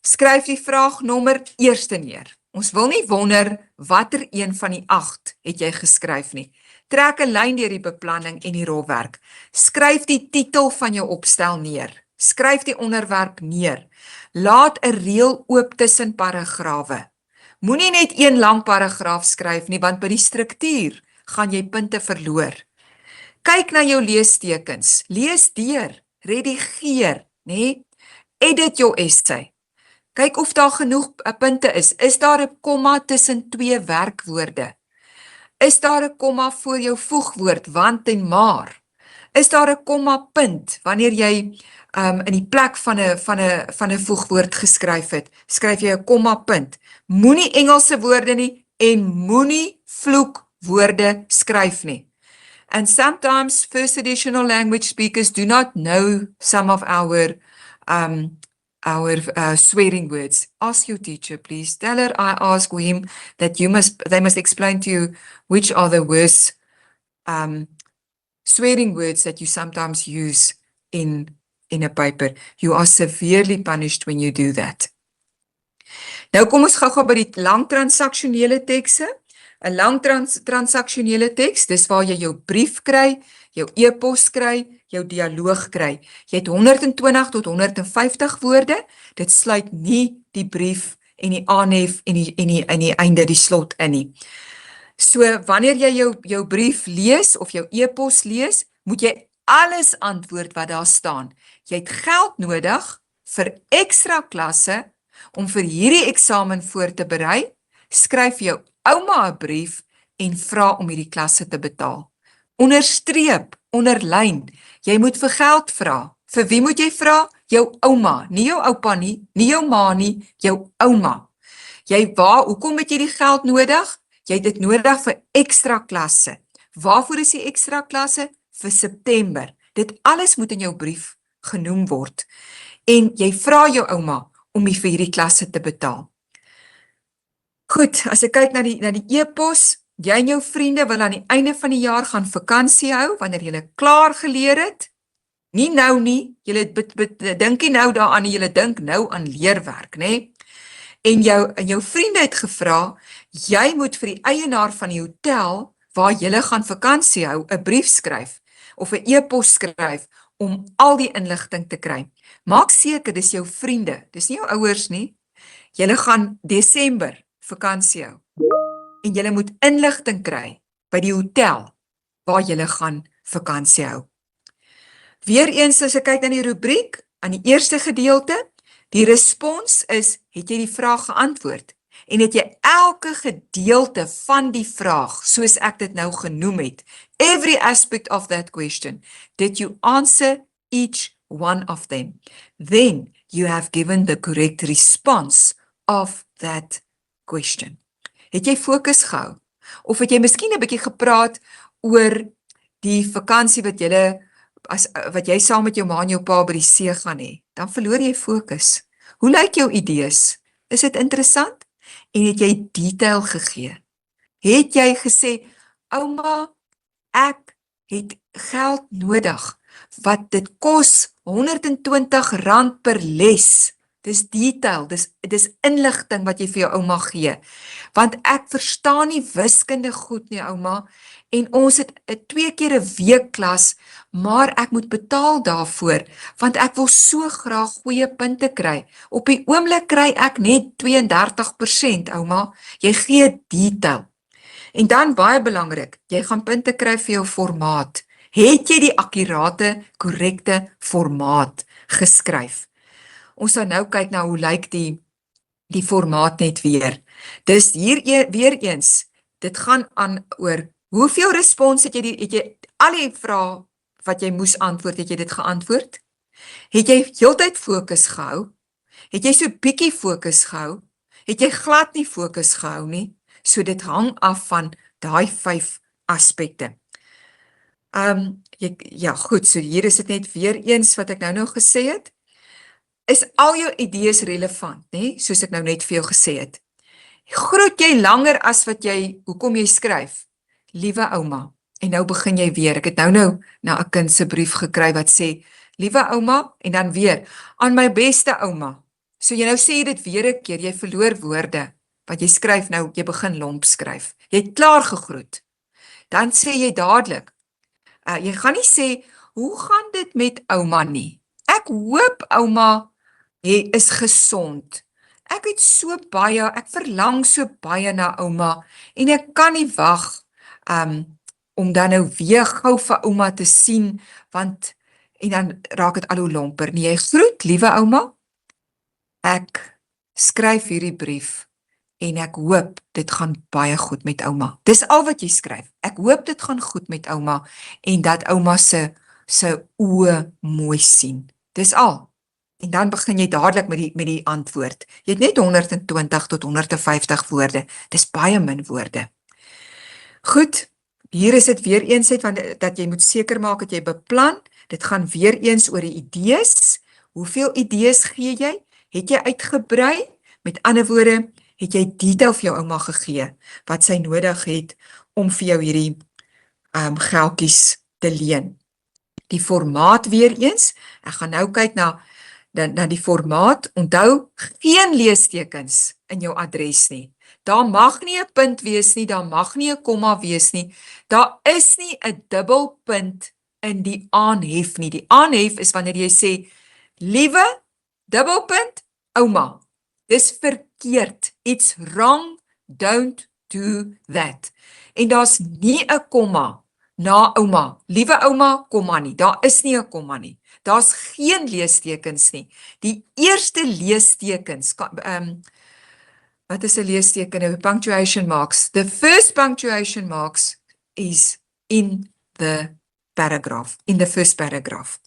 Skryf die vraagnommer eerste neer. Ons wil nie wonder watter een van die 8 het jy geskryf nie. Trek 'n lyn deur die beplanning en die rolwerk. Skryf die titel van jou opstel neer. Skryf die onderwerp neer. Laat 'n reël oop tussen paragrawe. Moenie net een lang paragraaf skryf nie, want by die struktuur gaan jy punte verloor. Kyk na jou leestekens, lees deur, redigeer, nê? Edit jou essay. Kyk of daar genoeg punte is. Is daar 'n komma tussen twee werkwoorde? Is daar 'n komma voor jou voegwoord, want en maar? Is daar 'n komma punt wanneer jy in die plek van 'n voegwoord geskryf het? Skryf jy 'n komma punt. Moenie Engelse woorde nie en moenie vloekwoorde skryf nie. And sometimes first additional language speakers do not know some of our swearing words. Ask your teacher, please. Tell her I ask him that they must explain to you which are the worst swearing words that you sometimes use in a paper. You are severely punished when you do that. Nou kom ons gou by die lang transaksionele tekste. 'n Lang transaksionele teks, dis waar jy jou brief kry, jou e-pos kry, jou dialoog kry. Jy het 120 tot 150 woorde. Dit sluit nie die brief en die aanhef en die einde, die slot in nie. So wanneer jy jou brief lees of jou e-pos lees, moet jy alles antwoord wat daar staan. Jy het geld nodig vir ekstra klasse om vir hierdie eksamen voor te berei. Skryf jou ouma 'n brief en vra om hierdie klasse te betaal. Onderstreep, onderlyn, jy moet vir geld vra. Vir wie moet jy vra? Jou ouma, nie jou oupa nie, nie jou ma nie, jou ouma. Hoekom het jy die geld nodig? Jy het dit nodig vir ekstra klasse. Waarvoor is die ekstra klasse? Vir September. Dit alles moet in jou brief genoem word. En jy vra jou ouma om vir hierdie klasse te betaal. Goed, as ek kyk na die e-pos, jy en jou vriende wil aan die einde van die jaar gaan vakansie hou, wanneer julle klaar geleer het, nie nou nie, julle dink nie nou daaraan, julle dink nou aan leerwerk, nê? En jou vriende het gevra, jy moet vir die eienaar van die hotel, waar julle gaan vakansie hou, 'n brief skryf, of 'n e-pos skryf, om al die inligting te kry. Maak seker, dis jou vriende, dis nie jou ouers nie, julle gaan Desember vakansie hou. En julle moet inligting kry by die hotel waar julle gaan vakansie hou. Weereens as ek kyk na die rubriek, aan die eerste gedeelte, die respons is, het jy die vraag geantwoord? En het jy elke gedeelte van die vraag, soos ek dit nou genoem het, every aspect of that question, did you answer each one of them? Then you have given the correct response of that question. Het jy fokus gehou? Of het jy miskien 'n bietjie gepraat oor die vakansie wat jy saam met jou ma en jou pa by die see gaan hê? Dan verloor jy fokus. Hoe lyk jou idees? Is dit interessant? En het jy detail gegee? Het jy gesê, ouma, ek het geld nodig, wat dit kos R120 per les. Dis detail, dis inligting wat jy vir jou ouma gee. Want ek verstaan nie wiskunde goed nie, ouma, en ons het 2 keer 'n week klas, maar ek moet betaal daarvoor, want ek wil so graag goeie punte kry. Op die oomblik kry ek net 32%, ouma. Jy gee detail. En dan baie belangrik, jy gaan punte kry vir jou formaat. Het jy die akkurate, korrekte formaat geskryf? Ons sal nou kyk na hoe lyk die formaat net weer. Dus hier weer eens, dit gaan aan oor hoeveel respons het jy al die vrae wat jy moes antwoord, het jy dit geantwoord? Het jy heeltyd fokus gehou? Het jy so bietjie fokus gehou? Het jy glad nie fokus gehou nie? So dit hang af van daai 5 aspekte. Ja goed, so hier is dit net weer eens wat ek nou gesê het. Is al jou idees relevant, nee? Soos ek nou net vir jou gesê het. Groet jy langer as wat hoekom jy skryf? Liewe ouma, en nou begin jy weer, ek het nou na 'n kind se brief gekry wat sê, liewe ouma, en dan weer, aan my beste ouma. So jy nou sê dit weer 'n keer, jy verloor woorde, want jy skryf nou, jy begin lomp skryf. Jy het klaar gegroet. Dan sê jy dadelik, jy gaan nie sê, hoe gaan dit met ouma nie? Ek hoop ouma is gesond ek het so baie, ek verlang so baie na ouma, en ek kan nie wag, om dan nou weer gou vir ouma te sien, en dan raak dit al hoe lomper. Nee, jy groet, liewe ouma, ek skryf hierdie brief, en ek hoop dit gaan baie goed met ouma. Dis al wat jy skryf. Ek hoop dit gaan goed met ouma, en dat ouma se oë mooi sien. Dis al. En dan begin jy dadelik met die antwoord. Jy het net 120 tot 150 woorde. Dis baie min woorde. Goed, hier is dit weer eens dat jy moet seker maak dat jy beplan. Dit gaan weer eens oor die idees. Hoeveel idees gee jy? Het jy uitgebrei? Met ander woorde, het jy detail vir jou ouma gegee, wat sy nodig het om vir jou hierdie geldjies te leen. Die formaat weer eens, ek gaan nou kyk na die formaat, onthou, geen leestekens in jou adres nie. Daar mag nie 'n punt wees nie, daar mag nie 'n komma wees nie, daar is nie 'n dubbelpunt in die aanhef nie. Die aanhef is wanneer jy sê, liewe, dubbelpunt, ouma. Dis verkeerd. It's wrong. Don't do that. En daar's nie 'n komma na ouma. Liewe ouma, komma nie. Daar is nie 'n komma nie. Daar's geen leestekens nie. Die eerste leestekens, wat is 'n leesteken nou? Punctuation marks. The first punctuation marks is in the paragraph, in the first paragraph.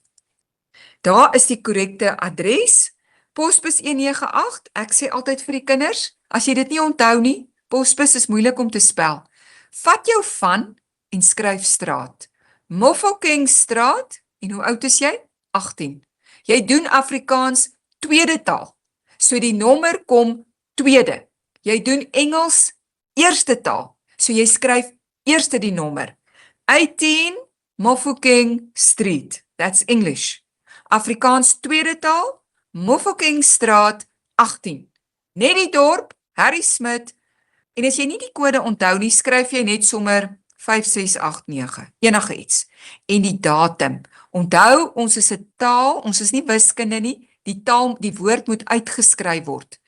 Daar is die korrekte adres, Posbus 198, ek sê altyd vir die kinders, as jy dit nie onthou nie, Posbus is moeilik om te spel. Vat jou van en skryf straat. Mofokengstraat, en hoe oud is jy? 18. Jy doen Afrikaans tweede taal, so die nommer kom tweede. Jy doen Engels eerste taal, so jy skryf eerste die nommer. 18 Mofokeng Street, that's English. Afrikaans tweede taal, Mofokengstraat 18. Net die dorp, Harry Smit, en as jy nie die kode onthou nie, skryf jy net sommer 5689, enige iets. En die datum. Onthou, ons is 'n taal, ons is nie wiskunde nie, die woord moet uitgeskryf word.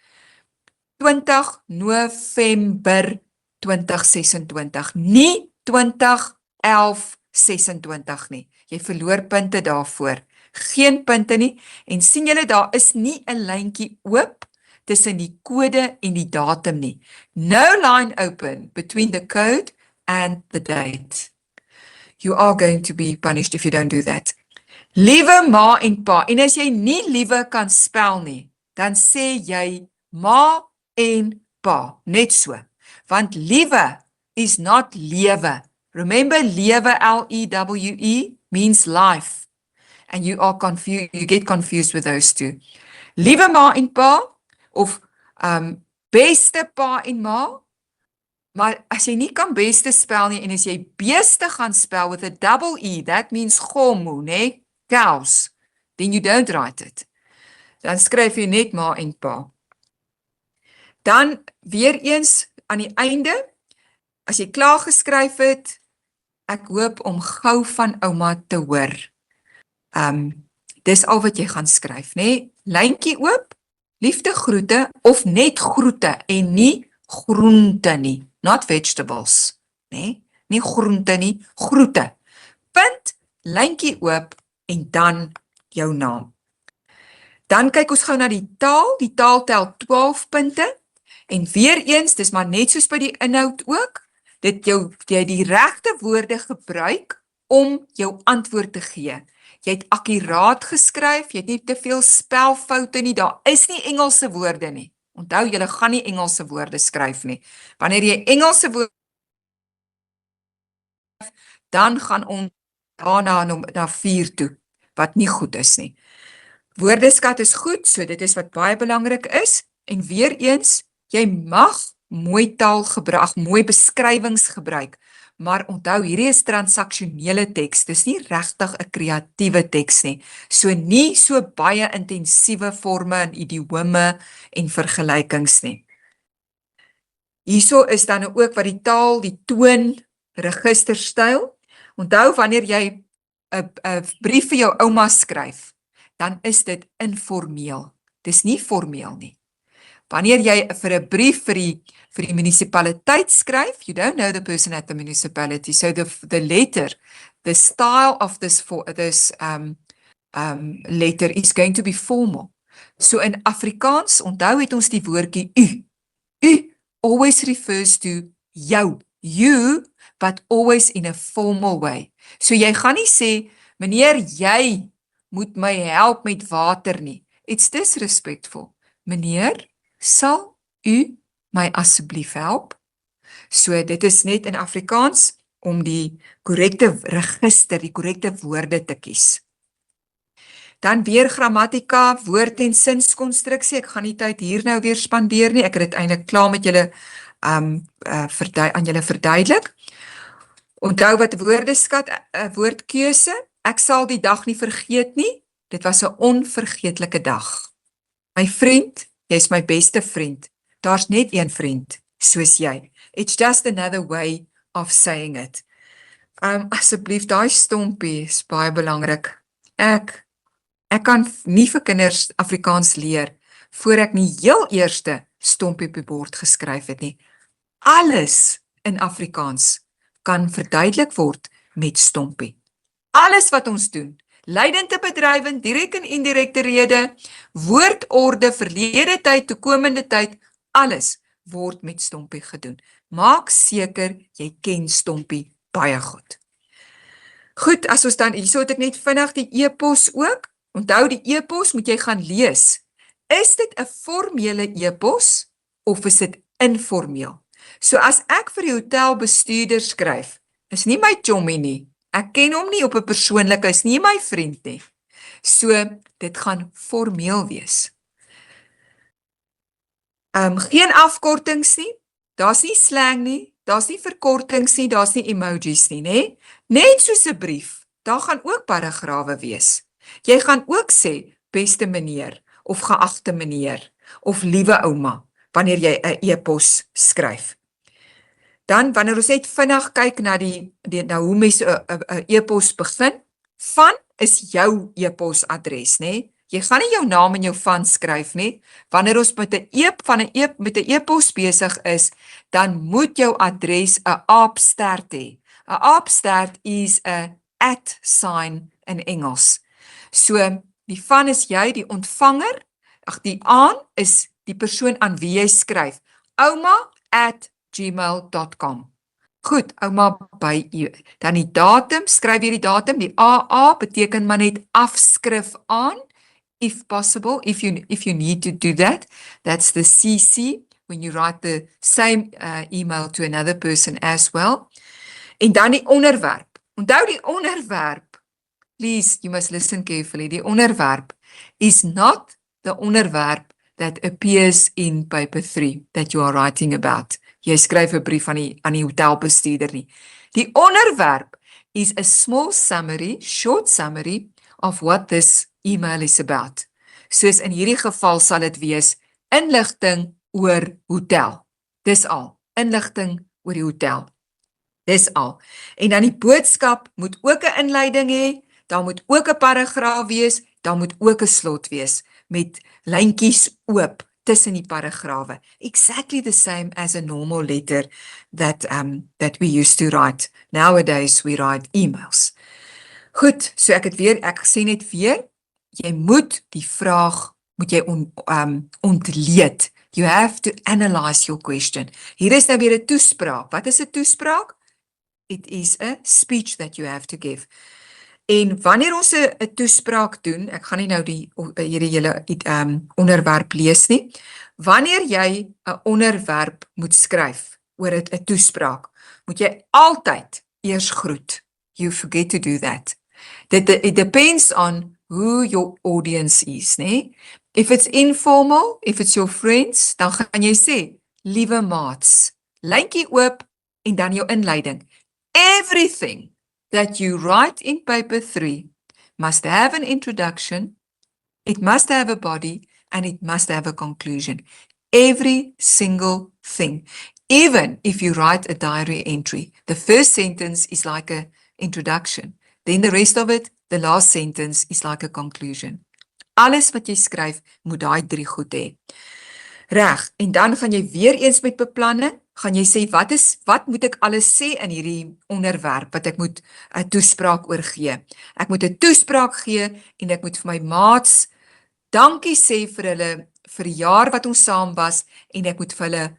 20 November 2026, nie 2011-26 nie. Jy verloor punte daarvoor. Geen punte nie, en sien julle, daar is nie 'n lyntjie oop tussen die kode en die datum nie. No line open between the code and the date. You are going to be punished if you don't do that. Liewe ma en pa, en as jy nie liewe kan spel nie, dan sê jy ma en pa, net so. Want liewe is not lewe. Remember, lewe, L-E-W-E, means life. And you get confused with those two. Liewe ma en pa, of beste pa en ma, maar as jy nie kan beste spel nie, en as jy beeste gaan spel with a double E, that means gomu, ne? Cows, then you don't write it. Dan skryf jy net ma en pa. Dan weer eens aan die einde, as jy klaar geskryf het, ek hoop om gou van ouma te hoor. Dis al wat jy gaan skryf, ne? Lyntjie oop, liefde groete, of net groete, en nie groente nie, not vegetables, ne? Nie groente nie, groete. Punt, lyntjie oop, en dan jou naam. Dan kyk ons gou na die taal tel 12 punte, en weer eens, dis maar net soos by die inhoud ook, jy die regte woorde gebruik om jou antwoord te gee. Jy het akkuraat geskryf, jy het nie te veel spelfoute nie, daar is nie Engelse woorde nie. Onthou, jy gaan nie Engelse woorde skryf nie. Wanneer jy Engelse woorde skryf, dan gaan ons daarna na 4 toe, wat nie goed is nie. Woordeskat is goed, so dit is wat baie belangrik is, en weer eens, jy mag mooi taal gebruik, mooi beskrywings gebruik, maar onthou, hierdie is transaksionele teks, dis nie regtig 'n kreatiewe teks nie, so nie so baie intensiewe forme en idiome en vergelykings nie. Hierso is dan ook wat die taal, die toon, registerstyl. Onthou, wanneer jy 'n brief vir jou ouma skryf, dan is dit informeel, dis nie formeel nie. Wanneer jy vir 'n brief vir die munisipaliteit skryf, you don't know the person at the municipality, so the letter, the style of this letter is going to be formal. So in Afrikaans, onthou het ons die woordjie u. U always refers to jou, you, but always in a formal way. So jy gaan nie sê, meneer, jy moet my help met water nie. It's disrespectful. Meneer, sal u my asseblief help? So dit is net in Afrikaans om die korrekte register, die korrekte woorde te kies. Dan weer grammatika, woord- en sinskonstruksie. Ek gaan nie tyd hier nou weer spandeer nie. Ek het dit eintlik klaar met julle aan julle verduidelik. Onthou wat woordeskat, woordkeuse. Ek sal die dag nie vergeet nie. Dit was 'n onvergeetlike dag. My vriend, jy's my beste vriend. Daar's net een vriend, soos jy. It's just another way of saying it. Asseblief, daai stompie is baie belangrik. Ek kan nie vir kinders Afrikaans leer voor ek nie heel eerste stompie op die bord geskryf het nie. Alles in Afrikaans kan verduidelik word met stompie. Alles wat ons doen, leidende bedrywe, direk en indirekte rede, woordorde, verlede tyd, toekomende tyd, alles word met stompie gedoen. Maak seker jy ken stompie baie goed. Goed, as ons dan, hierso het ek net vinnig die e-pos ook. Onthou die e-pos moet jy gaan lees. Is dit 'n formele e-pos of is dit informeel? So as ek vir die hotelbestuurder skryf, is nie my chommie nie. Ek ken hom nie op 'n persoonlike, is nie my vriend nie. So dit gaan formeel wees. Geen afkortings nie. Daar's nie slang nie, daar's nie verkortings nie, daar's nie emojis nie, nê? Net soos 'n brief. Daar gaan ook paragrawe wees. Jy gaan ook sê, beste meneer, of geagte meneer, of liewe ouma, wanneer jy 'n e-pos skryf. Dan, wanneer ons net vinnig kyk na nou hoe mense 'n e-pos begin, van is jou e-pos adres, nê? Jy gaan nie jou naam en jou van skryf nie. Wanneer ons met 'n e-pos besig is, dan moet jou adres 'n aapstert hê. 'n Aapstert is 'n @ sign in Engels. So, die van is jy, die ontvanger, die aan is die persoon aan wie jy skryf. ouma@gmail.com. Goed, ouma by u. Dan die datum, skryf jy die datum, die AA beteken maar net afskrif aan, if possible, if you need to do that. That's the CC, when you write the same email to another person as well. En dan die onderwerp. Onthou die onderwerp. Please, you must listen carefully. Die onderwerp is not the onderwerp that appears in paper 3 that you are writing about. Jy skryf 'n brief aan die hotelbestuurder nie. Die onderwerp is a small summary, short summary of what this email is about. Soos in hierdie geval sal dit wees inligting oor hotel. Dis al. Inligting oor die hotel. Dis al. En dan die boodskap moet ook 'n inleiding hê. Daar moet ook 'n paragraaf wees, daar moet ook 'n slot wees met lyntjies oop tussen die paragrawe. Exactly the same as a normal letter that we used to write. Nowadays we write emails. Goed, so ek sê net weer, jy moet die vraag ontleed. You have to analyze your question. Hier is nou weer 'n toespraak. Wat is 'n toespraak? It is a speech that you have to give. En wanneer ons 'n toespraak doen, ek gaan nie nou hierdie hele onderwerp lees nie. Wanneer jy 'n onderwerp moet skryf oor 'n toespraak, moet jy altyd eers groet. You forget to do that. It depends on who your audience is, né? If it's informal, if it's your friends, dan gaan jy sê, liewe maats, lyntjie oop en dan jou inleiding. Everything that you write in paper 3 must have an introduction, it must have a body, and it must have a conclusion. Every single thing. Even if you write a diary entry, the first sentence is like an introduction. Then the rest of it, the last sentence is like a conclusion. Alles wat jy skryf, moet daai 3 goed hê. Reg, en dan gaan jy weer eens met beplanning, gaan jy sê wat moet ek alles sê in hierdie onderwerp wat ek moet 'n toespraak oor gee. Ek moet 'n toespraak gee en ek moet vir my maats dankie sê vir hulle vir die jaar wat ons saam was en ek moet vir hulle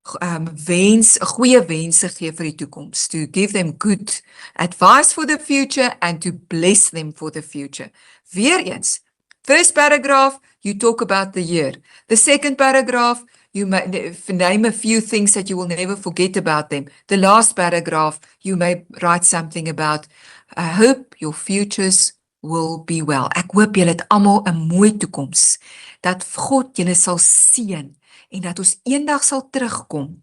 goeie wense gee vir die toekoms, to give them good advice for the future and to bless them for the future. Weer eens, first paragraph, you talk about the year. The second paragraph, you name a few things that you will never forget about them. The last paragraph, you may write something about, I hope your futures will be well. Ek hoop julle het almal 'n mooi toekoms, dat God julle sal seën en dat ons eendag sal terugkom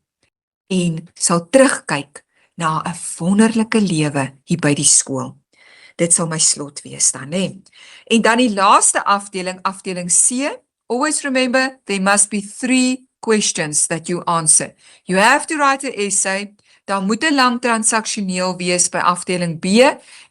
en sal terugkyk na 'n wonderlike lewe hier by die skool. Dit sal my slot wees dan, hè. En dan die laaste afdeling, afdeling C, always remember there must be 3 questions that you answer. You have to write an essay, dan moet 'n lang transaksioneel wees by afdeling B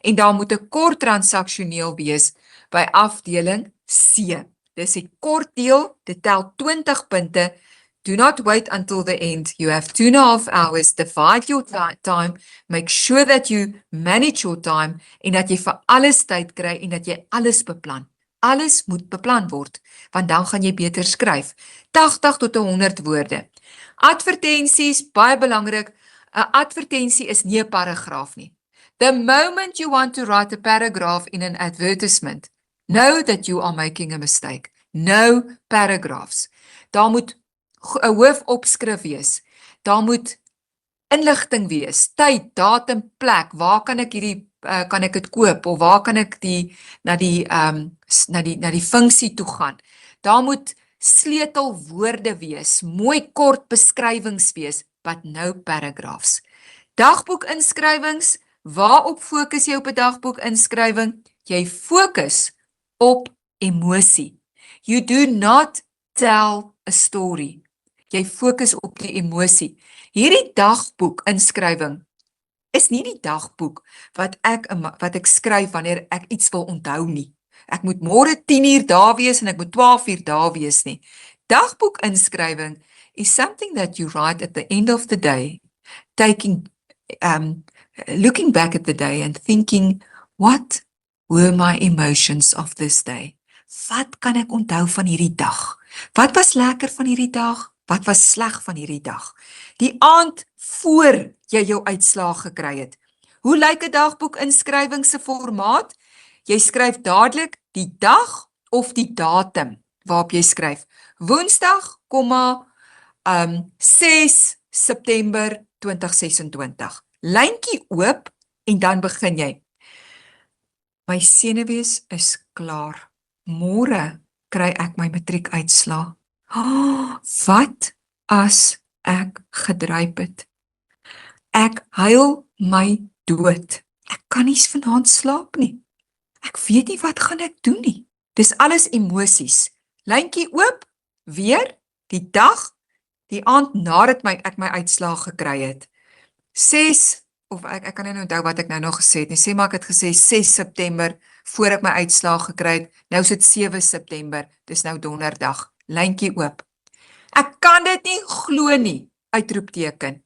en dan moet 'n kort transaksioneel wees by afdeling C. Dis die kort deel, dit tel 20 punte. Do not wait until the end. You have 2.5 hours. Divide your time. Make sure that you manage your time en dat jy vir alles tyd kry en dat jy alles beplan. Alles moet beplan word, want dan gaan jy beter skryf. 80 tot 100 woorde. Advertensies, baie belangrik. 'n Advertensie is nie 'n paragraaf nie. The moment you want to write a paragraph in an advertisement, know that you are making a mistake. No paragraphs. Daar moet 'n hoofopskrif wees. Daar moet inligting wees, tyd, datum, plek, waar kan ek kan ek dit koop of waar kan ek na die funksie toe gaan. Daar moet sleutelwoorde wees, mooi kort beskrywings wees, but no paragraphs. Dagboekinskrywings, waarop fokus jy op 'n dagboekinskrywing? Jy fokus op emosie. You do not tell a story. Jy fokus op die emosie. Hierdie dagboekinskrywing is nie die dagboek wat ek skryf wanneer ek iets wil onthou nie. Ek moet môre 10:00 daar wees en ek moet 12:00 daar wees nie. Dagboekinskrywing is something that you write at the end of the day, looking back at the day and thinking, what were my emotions of this day? Wat kan ek onthou van hierdie dag? Wat was lekker van hierdie dag? Wat was sleg van hierdie dag? Die aand voor jy jou uitslae gekry het. Hoe lyk 'n dagboekinskrywing se formaat? Jy skryf dadelik die dag of die datum waarop jy skryf. Woensdag, 6 September 2026. Lyntjie oop en dan begin jy. My senuwees is klaar. Môre kry ek my matriekuitslae. Wat as ek gedryp het? Ek huil my dood. Ek kan nie vanaand slaap nie. Ek weet nie wat gaan ek doen nie. Dis alles emosies. Lyntjie oop, weer die dag, die aand nadat ek my uitslaag gekry het. 6 of ek kan nie onthou wat ek nou nog gesê het nie. Sê maar ek het gesê 6 September voor ek my uitslaag gekry het. Nou is dit 7 September. Dis nou donderdag. Lyntjie oop. Ek kan dit nie glo nie. Uitroepteken.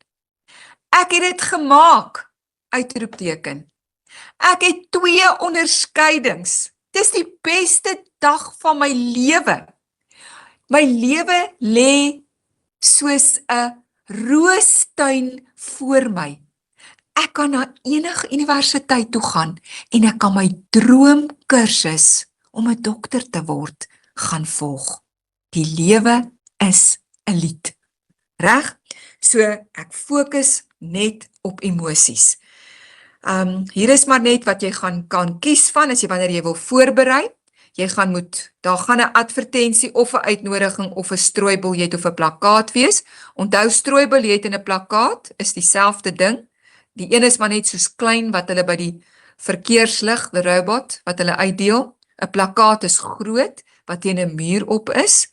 Ek het dit gemaak. Uitroepteken. Ek het 2 onderskeidings. Dis die beste dag van my lewe. My lewe lê soos 'n roostuin voor my. Ek kan na enige universiteit toe gaan en ek kan my droomkursus om 'n dokter te word gaan volg. Die lewe is 'n lied. Reg? So ek fokus net op emosies. Hier is maar net wat jy kan kies van as jy wanneer jy wil voorberei. Daar gaan 'n advertensie of 'n uitnodiging of 'n strooibiljet of 'n plakkaat wees. Onthou strooibiljet en 'n plakkaat is dieselfde ding. Die een is maar net soos klein wat hulle by die verkeerslig, die robot, wat hulle uitdeel. 'n Plakkaat is groot wat teen 'n muur op is.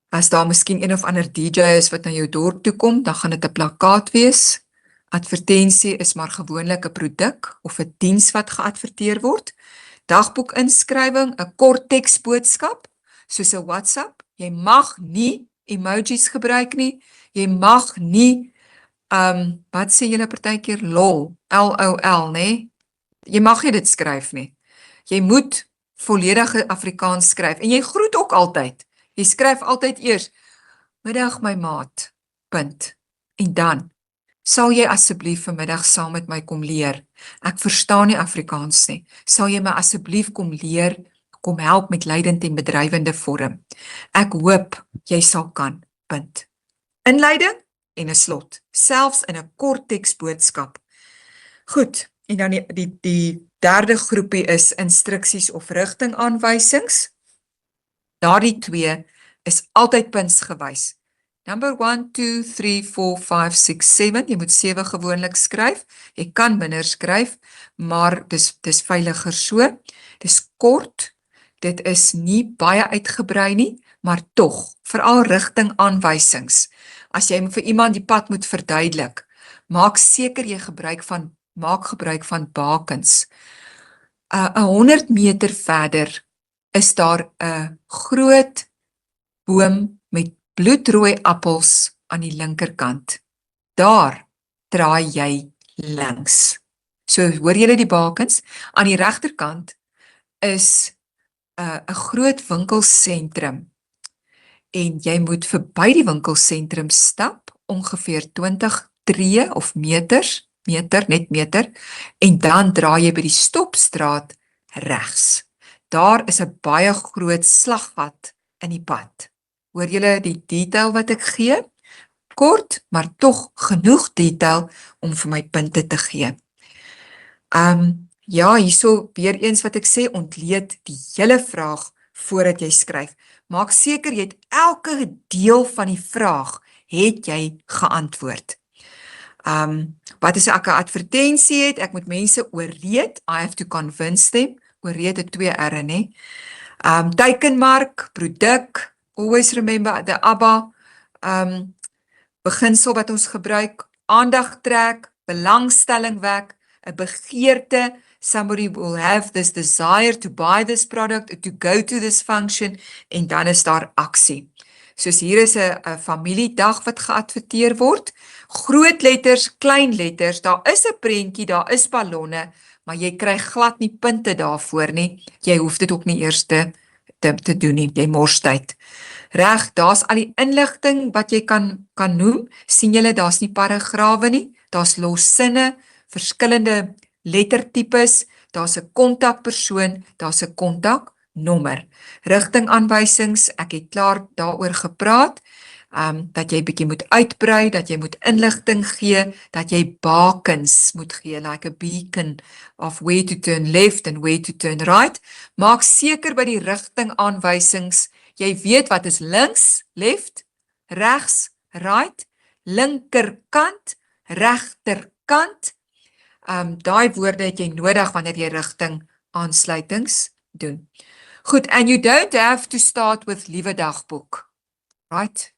As daar miskien een of ander DJ is wat na jou dorp toe kom, dan gaan dit 'n plakkaat wees. Advertensie is maar gewoonlik 'n produk of 'n diens wat geadverteer word. Dagboekinskrywing, 'n kort teksboodskap. soos 'n WhatsApp. Jy mag nie emojis gebruik nie. Jy mag nie wat sê julle partykeer lol, LOL, nê? Jy mag nie dit skryf nie. Jy moet volledige Afrikaans skryf en jy groet ook altyd. Jy skryf altyd eers middag my maat. Punt. En dan sal jy asseblief vanmiddag saam met my kom leer. Ek verstaan nie Afrikaans nie. Sal jy my asseblief kom leer, kom help met leidend en bedrywende vorm. Ek hoop jy sal kan. Punt. Inleiding en 'n slot, selfs in 'n kort teksboodskap. Goed, en dan die derde groepie is instruksies of rigtingaanwysings. Daardie twee is altyd puntsgewys. Number 1, 2, 3, 4, 5, 6, 7, jy moet 7 gewoonlik skryf. Jy kan minder skryf, maar dis veiliger so. Dis kort, dit is nie baie uitgebrei nie, maar tog, veral rigtingaanwysings. As jy vir iemand die pad moet verduidelik, maak seker jy maak gebruik van bakens. 100 meter verder is daar 'n groot boom met bloedrooi appels aan die linkerkant. Daar draai jy links. So hoor julle die bakens? Aan die regterkant is 'n groot winkelsentrum en jy moet verby die winkelsentrum stap, ongeveer 20 tree of meter, en dan draai jy by die stopstraat regs. Daar is 'n baie groot slaggat in die pad. Hoor julle die detail wat ek gee? Kort, maar tog genoeg detail om vir my punte te gee. Ja, hierso weer eens wat ek sê, ontleed die hele vraag voordat jy skryf. Maak seker jy het elke deel van die vraag het jy geantwoord. Wat as ek 'n advertensie het, ek moet mense ooreed, I have to convince them, ooreed het 2 R'e, nê? Teikenmark, produk, always remember the ABBA, beginsel wat ons gebruik, aandag trek, belangstelling wek, 'n begeerte, somebody will have this desire to buy this product, to go to this function, en dan is daar aksie. Soos hier is 'n familiedag wat geadverteer word, groot letters, klein letters, daar is 'n prentjie, daar is ballonne, maar jy kry glad nie punte daarvoor nie, jy hoef dit ook nie eers te doen nie, jy mors tyd. Reg, daar's al die inligting wat jy kan noem, sien julle, daar's nie paragrawe nie, daar's los sinne, verskillende lettertipes, daar's 'n kontakpersoon, daar's 'n kontaknommer. Rigtingaanwysings, ek het klaar daaroor gepraat, dat jy bietjie moet uitbrei, dat jy moet inligting gee, dat jy bakens moet gee, like a beacon of where to turn left and where to turn right. Maak seker by die rigtingaanwysings, jy weet wat is links, left, regs, right, linkerkant, regterkant. Daai woorde het jy nodig wanneer jy rigtingaansluitings doen. Goed, and you don't have to start with liewe dagboek, right?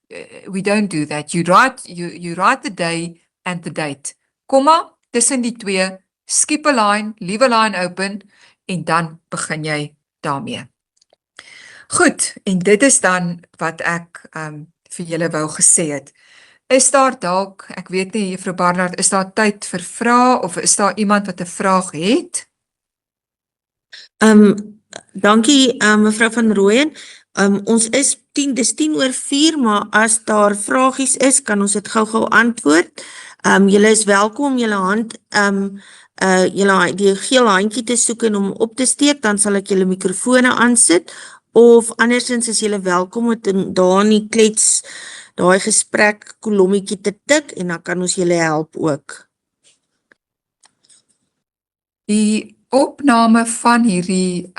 We don't do that. You write the day and the date. Komma, tussen die twee, skip 'n line, leave a line open, en dan begin jy daarmee. Goed, en dit is dan wat ek vir julle wou gesê het. Is daar dalk, ek weet nie, Juffrou Barnard, is daar tyd vir vrae, of is daar iemand wat 'n vraag het? Dankie, mevrou van Rooyen. Ons is 10:10 maar as daar vragies is, kan ons dit gou antwoord. Julle is welkom om julle hand, die geel handjie te soek en om op te steek, dan sal ek julle mikrofone aansit, of andersins is julle welkom om daar in die klets, daai gesprek kolommetjie te tik, en dan kan ons julle help ook. Die opname van hierdie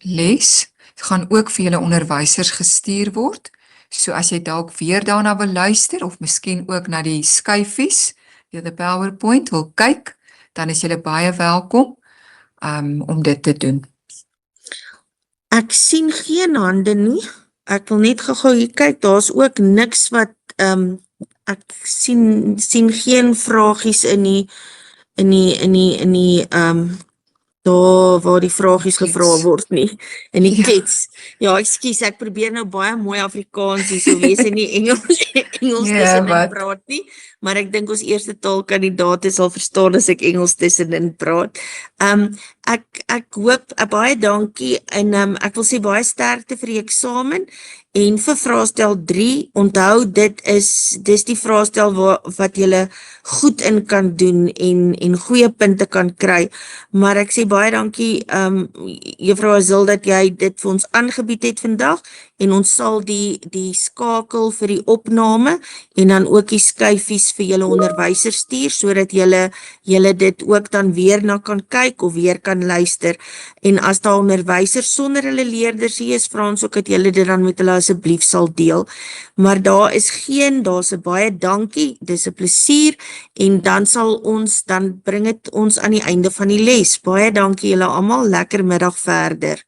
les gaan ook vir julle onderwysers gestuur word. So as jy dalk weer daarna wil luister, of miskien ook na die skyfies, die PowerPoint wil kyk, dan is julle baie welkom om dit te doen. Ek sien geen hande nie. Ek wil net gou hier kyk, daar's ook niks wat, ek sien geen vragies in die daar waar die vragies Kets. gevra word nie, in die Ja. kets. Ja, ekskuus, ek probeer nou baie mooi Afrikaans hier, so wees en nie Engels Ja, tussenin wat? praat nie, maar ek dink ons eerste taalkandidaate sal verstaan as ek Engels tussenin praat. Ek hoop, baie dankie en ek wil sê baie sterkte vir die eksamen en vir vraestel 3, onthou dis die vraestel wat julle goed in kan doen en goeie punte kan kry, maar ek sê baie dankie Juffrou Azil dat jy dit vir ons aangebied het vandag en ons sal die skakel vir die opname en dan ook die skyfies vir julle onderwysers stuur sodat julle dit ook dan weer na kan kyk of weer kan luister. En as daar onderwysers sonder hulle leerders hier is, vra ons ook dat julle dit dan met hulle asseblief sal deel. Maar daar's 'n baie dankie, dis 'n plesier en dan bring dit ons aan die einde van die les. Baie dankie julle almal, lekker middag verder.